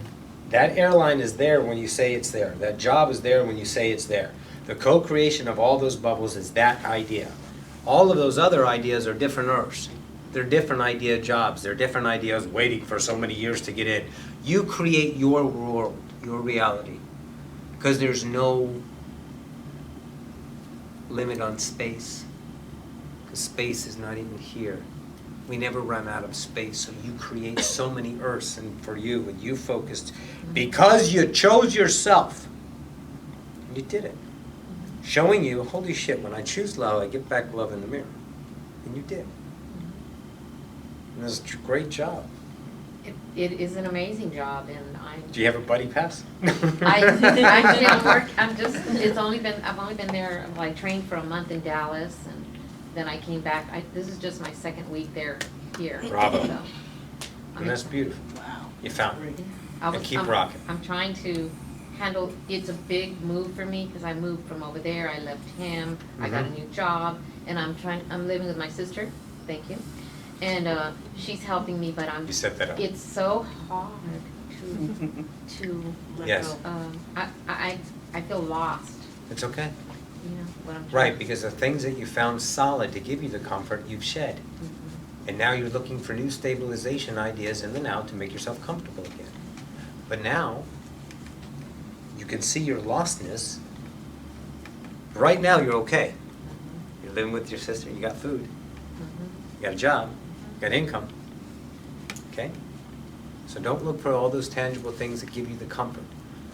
That airline is there when you say it's there. That job is there when you say it's there. The co-creation of all those bubbles is that idea. All of those other ideas are different earths. They're different idea jobs. They're different ideas waiting for so many years to get in. You create your world, your reality. Because there's no limit on space. Because space is not even here. we never run out of space. So you create so many Earths, and for you, and you focused, because you chose yourself. And you did it. Showing you, holy shit, when I choose love, I get back love in the mirror. And you did. And it's a great job. It is an amazing job, and Do you have a buddy pass? actually, I've only been there, well, I trained for a month in Dallas, and then I came back. This is just my second week there, here. Bravo. So, And that's beautiful. Wow. You found it. And keep rocking. I'm trying to handle, it's a big move for me, because I moved from over there, I left him, I got a new job, and I'm living with my sister, thank you. And she's helping me, but You set that up. it's so hard to Let Yes. go. I feel lost, It's okay. you know, what I'm trying. Right, because the things that you found solid to give you the comfort, you've shed. Mhm. And now you're looking for new stabilization ideas in the now to make yourself comfortable again. But now, you can see your lostness. Right now, you're okay. You're living with your sister, you got food, Mhm. you got a job, you got income. Okay? So don't look for all those tangible things that give you the comfort.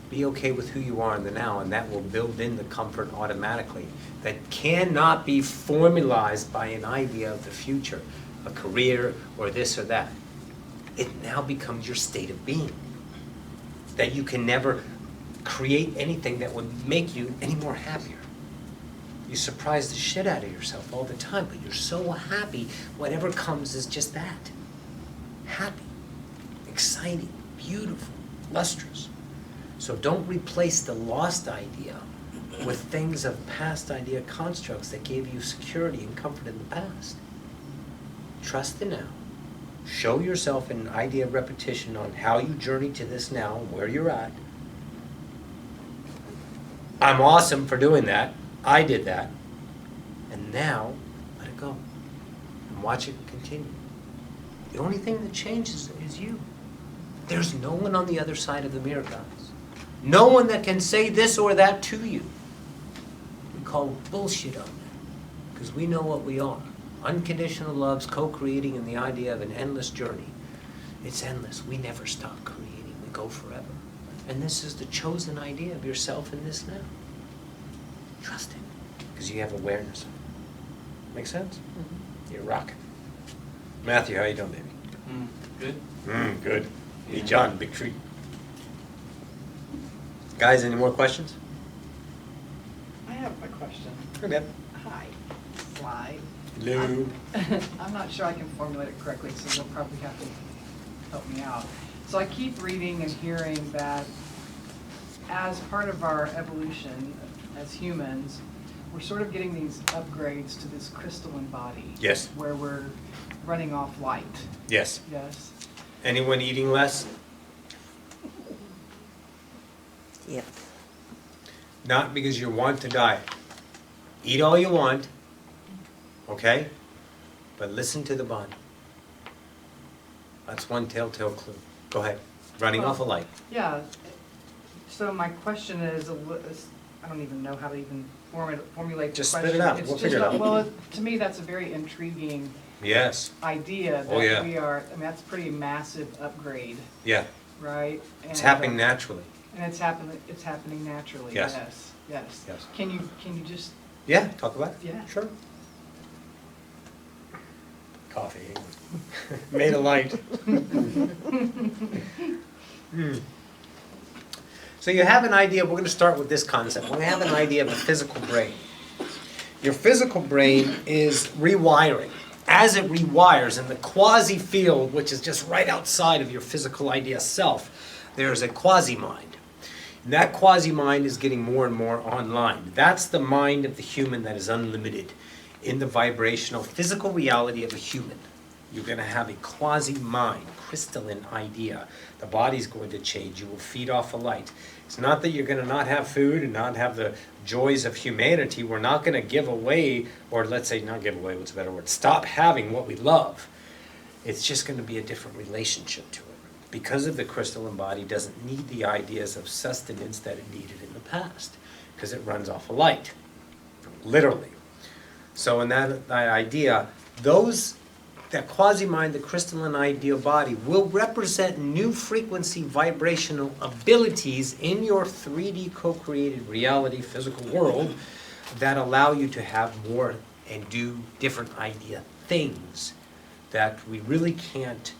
Be okay with who you are in the now, and that will build in the comfort automatically. That cannot be formalized by an idea of the future, a career, or this or that. It now becomes your state of being. That you can never create anything that would make you any more happier. You surprise the shit out of yourself all the time, but you're so happy, whatever comes is just that. Happy, exciting, beautiful, lustrous. So don't replace the lost idea with things of past idea constructs that gave you security and comfort in the past. Trust the now. Show yourself an idea of repetition on how you journey to this now and where you're at. I'm awesome for doing that. I did that. And now, let it go. And watch it continue. The only thing that changes is you. There's no one on the other side of the mirror, guys. No one that can say this or that to you. We call bullshit on that. Because we know what we are. Unconditional love's co-creating in the idea of an endless journey. It's endless. We never stop creating. We go forever. And this is the chosen idea of yourself in this now. Trust it. Because you have awareness of it. Make sense? Mhm. You're rocking. Matthew, how you doing, baby? Good. Good. Hey, John, big treat. Guys, any more questions? I have a question. Okay. Hi, Slide. Hello. I'm not sure I can formulate it correctly, so you'll probably have to help me out. So I keep reading and hearing that as part of our evolution as humans, we're sort of getting these upgrades to this crystalline body. Yes. Where we're running off light. Yes. Yes? Anyone eating less? Yep. Not because you want to diet. Eat all you want, okay? But listen to the body. That's one telltale clue. Go ahead. Running off a light. Yeah. So my question is, I don't even know how to even formulate the Just question. spit it out. It's We'll just figure it out. Well, to me, that's a very intriguing Yes. idea Oh, yeah. that we are, I mean, that's a pretty massive upgrade, Yeah. right? It's And, happening naturally. And it's happening naturally, Yes. yes. Yes. Can you just, Yeah, talk about it. Yeah. Sure. Coffee. Made of light. So you have an idea, we're going to start with this concept. We have an idea of a physical brain. Your physical brain is rewiring. As it rewires in the quasi field, which is just right outside of your physical idea self, there's a quasi-mind. And that quasi-mind is getting more and more online. That's the mind of the human that is unlimited in the vibrational physical reality of a human. You're going to have a quasi-mind, crystalline idea. The body's going to change. You will feed off a light. It's not that you're going to not have food and not have the joys of humanity. We're not going to give away, or let's say not give away, what's a better word? Stop having what we love. It's just going to be a different relationship to it. Because of the crystalline body doesn't need the ideas of sustenance that it needed in the past. Because it runs off a light. Literally. So in that idea, those that quasi-mind, the crystalline ideal body, will represent new frequency vibrational abilities in your 3D co-created reality physical world that allow you to have more and do different idea things that we really can't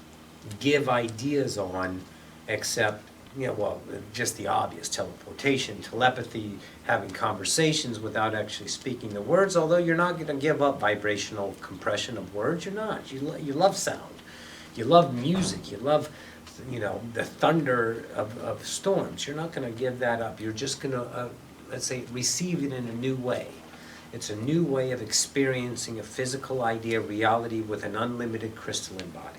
give ideas on except, well, just the obvious: teleportation, telepathy, having conversations without actually speaking the words, although you're not going to give up vibrational compression of words. You're not. You love sound. You love music. You love, the thunder of storms. You're not going to give that up. You're just going to, let's say, receive it in a new way. It's a new way of experiencing a physical idea reality with an unlimited crystalline body.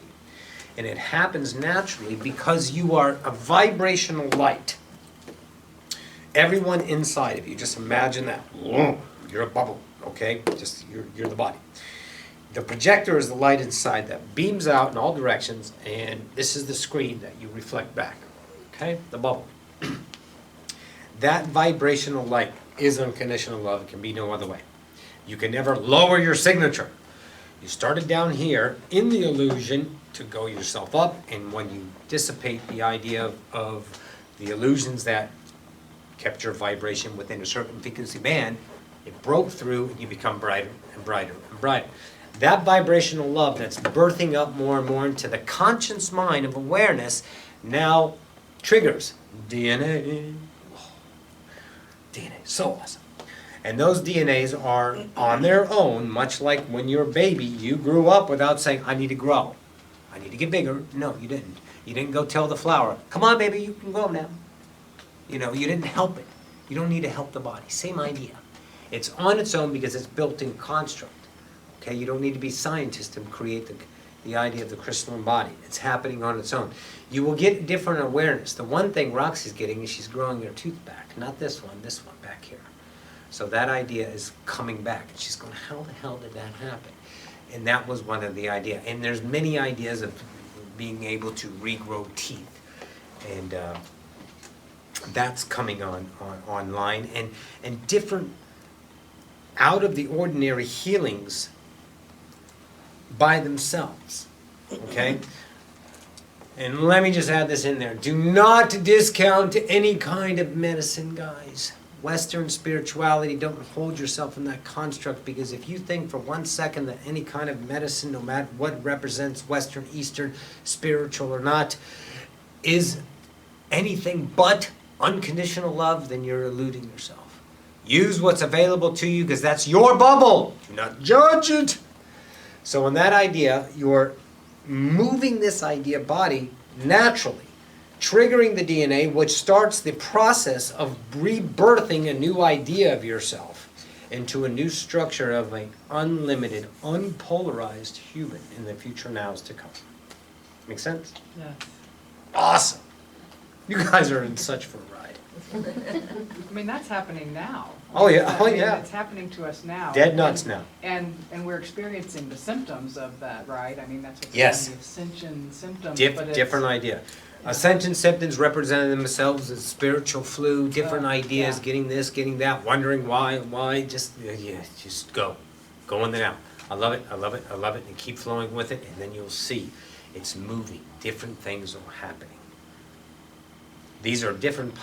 And it happens naturally because you are a vibrational light. Everyone inside of you, just imagine that. You're a bubble, okay? Just you're the body. The projector is the light inside that beams out in all directions, and this is the screen that you reflect back, okay? The bubble. That vibrational light is unconditional love. It can be no other way. You can never lower your signature. You started down here in the illusion to go yourself up, and when you dissipate the idea of the illusions that kept your vibration within a certain frequency band, it broke through and you become brighter and brighter and brighter. That vibrational love that's birthing up more and more into the conscious mind of awareness now triggers DNA. DNA, so awesome. And those DNAs are on their own, much like when you're a baby, you grew up without saying, I need to grow. I need to get bigger. No, you didn't. You didn't go tell the flower, come on baby, you can grow now. You didn't help it. You don't need to help the body. Same idea. It's on its own because it's built in construct. Okay, you don't need to be scientists to create the idea of the crystalline body. It's happening on its own. You will get different awareness. The one thing Roxy's getting is she's growing her tooth back. Not this one back here. So that idea is coming back. And she's going, how the hell did that happen? And that was one of the ideas. And there's many ideas of being able to regrow teeth. And that's coming online. And different out of the ordinary healings by themselves. Okay? And let me just add this in there. Do not discount any kind of medicine, guys. Western spirituality, don't hold yourself in that construct, because if you think for 1 second that any kind of medicine, no matter what represents Western, Eastern, spiritual or not, is anything but unconditional love, then you're eluding yourself. Use what's available to you because that's your bubble. Do not judge it. So in that idea, you're moving this idea body naturally, triggering the DNA, which starts the process of rebirthing a new idea of yourself into a new structure of an unlimited, unpolarized human in the future nows to come. Make sense? Yes. Awesome. You guys are in such for a ride. I mean, that's happening now. Oh, yeah. Oh, I mean, yeah. It's happening to us now. Dead nuts now. And we're experiencing the symptoms of that, right? I mean, that's what's Yes. the ascension symptoms. but it's- Different idea. Ascension symptoms representing themselves as spiritual flu, different ideas, yeah. getting this, getting that, wondering why, just go. Go in the now. I love it, and keep flowing with it, and then you'll see it's moving. Different things are happening. These are different,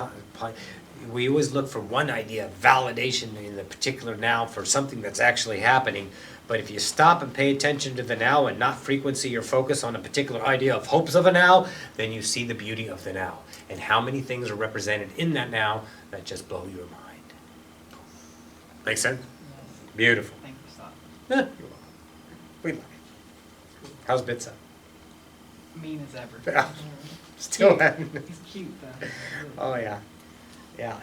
we always look for one idea, validation in the particular now for something that's actually happening. But if you stop and pay attention to the now and not frequency or focus on a particular idea of hopes of a now, then you see the beauty of the now. And how many things are represented in that now that just blow your mind. Make sense? Yes. Beautiful. Thank you, Scott. Yeah, you're welcome. We love you. How's Bitsa? Mean as ever. Yeah. Still Cute. having. He's cute, though. Oh, yeah. Yeah.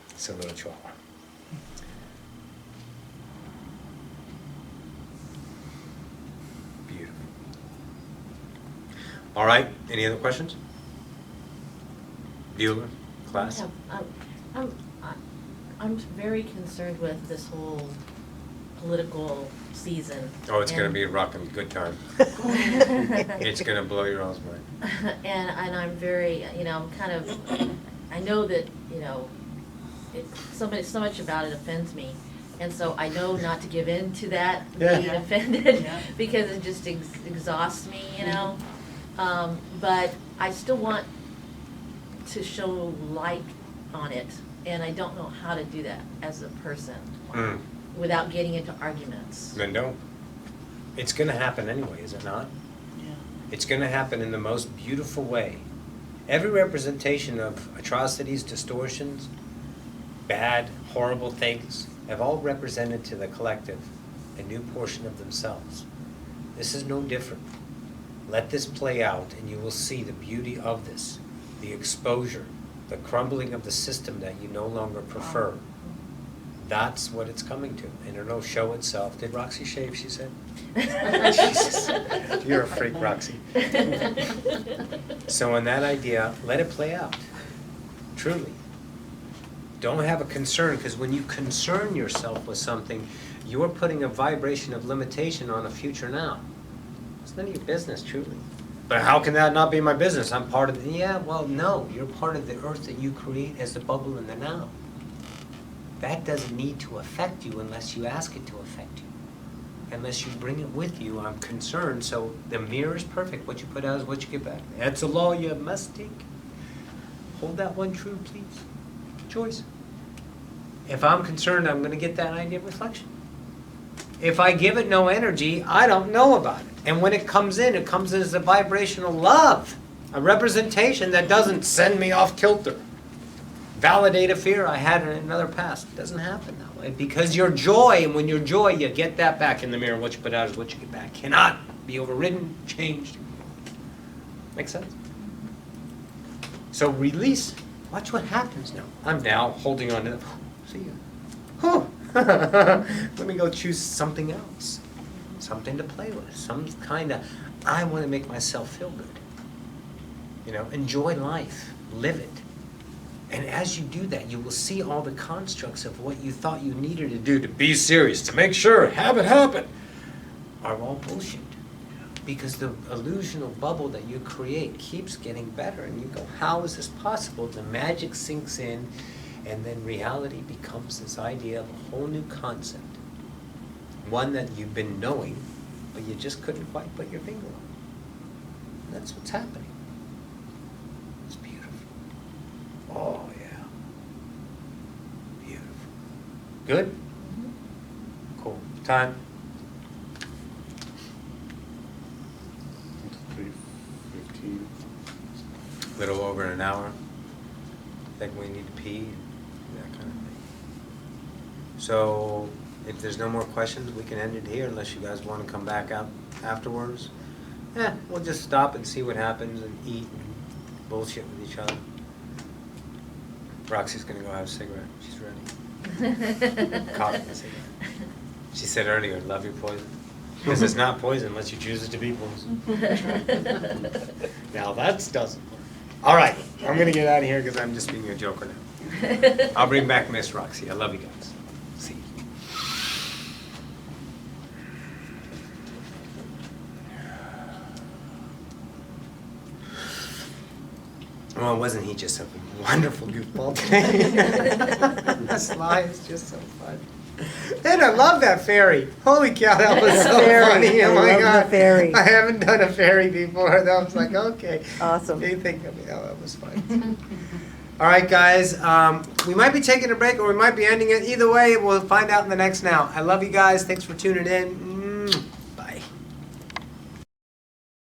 It's a little chihuahua. Beautiful. All right, any other questions? Bueller, class? I'm very concerned with this whole political season. Oh, it's gonna and- be a rockin' good time. It's gonna blow your all's mind. And I'm very, kind of, I know that, so much about it offends me, And so I know not to give in to that, Yeah. being offended, Yeah. because it just exhausts me, you know? But I still want to show light on it, and I don't know how to do that as a person without getting into arguments. Then don't. It's gonna happen anyway, is it not? Yeah. It's gonna happen in the most beautiful way. Every representation of atrocities, distortions, bad, horrible things have all represented to the collective a new portion of themselves. This is no different. Let this play out and you will see the beauty of this, the exposure, the crumbling of the system that you no longer prefer. That's what it's coming to, and it'll show itself. Did Roxy shave, she said? Jesus, you're a freak, Roxy. So in that idea, let it play out, truly. Don't have a concern, because when you concern yourself with something, you're putting a vibration of limitation on a future now. It's none of your business, truly. But how can that not be my business? I'm part of the, yeah, well, no, you're part of the earth that you create as the bubble in the now. That doesn't need to affect you unless you ask it to affect you. Unless you bring it with you, I'm concerned. So the mirror is perfect. What you put out is what you get back. That's a law you must take. Hold that one true, please. Choice. If I'm concerned, I'm going to get that idea of reflection. If I give it no energy, I don't know about it. And when it comes in as a vibrational love, a representation that doesn't send me off kilter. Validate a fear I had in another past. It doesn't happen that way. Because your joy, and when you're joy, you get that back in the mirror. What you put out is what you get back. Cannot be overridden, changed. Make sense? So release. Watch what happens now. I'm now holding on to the, see you. Let me go choose something else. Something to play with. Some kind of, I want to make myself feel good. You know, enjoy life. Live it. And as you do that, you will see all the constructs of what you thought you needed to do to be serious, to make sure, have it happen, are all bullshit. Because the illusional bubble that you create keeps getting better. And you go, how is this possible? The magic sinks in, and then reality becomes this idea of a whole new concept. One that you've been knowing, but you just couldn't quite put your finger on. And that's what's happening. It's beautiful. Oh, yeah. Beautiful. Good? Cool. Time? 3:15. Little over an hour. Think we need to pee, that kind of thing. So, if there's no more questions, we can end it here unless you guys want to come back out afterwards. We'll just stop and see what happens and eat and bullshit with each other. Roxy's gonna go have a cigarette. She's ready. Coffee and cigarette. She said earlier, love your poison. Because it's not poison unless you choose it to be poison. Now that doesn't work. All right, I'm gonna get out of here because I'm just being a joker now. I'll bring back Miss Roxy. I love you guys. See you. Well, wasn't he just a wonderful goofball today? The slide is just so fun. And I love that fairy. Holy cow, that was so Fairy. funny. Oh I my love God. the fairy. I haven't done a fairy before. That was like, okay. Awesome. You think of me. Oh, that was fun. All right, guys. We might be taking a break or we might be ending it. Either way, we'll find out in the next now. I love you guys. Thanks for tuning in.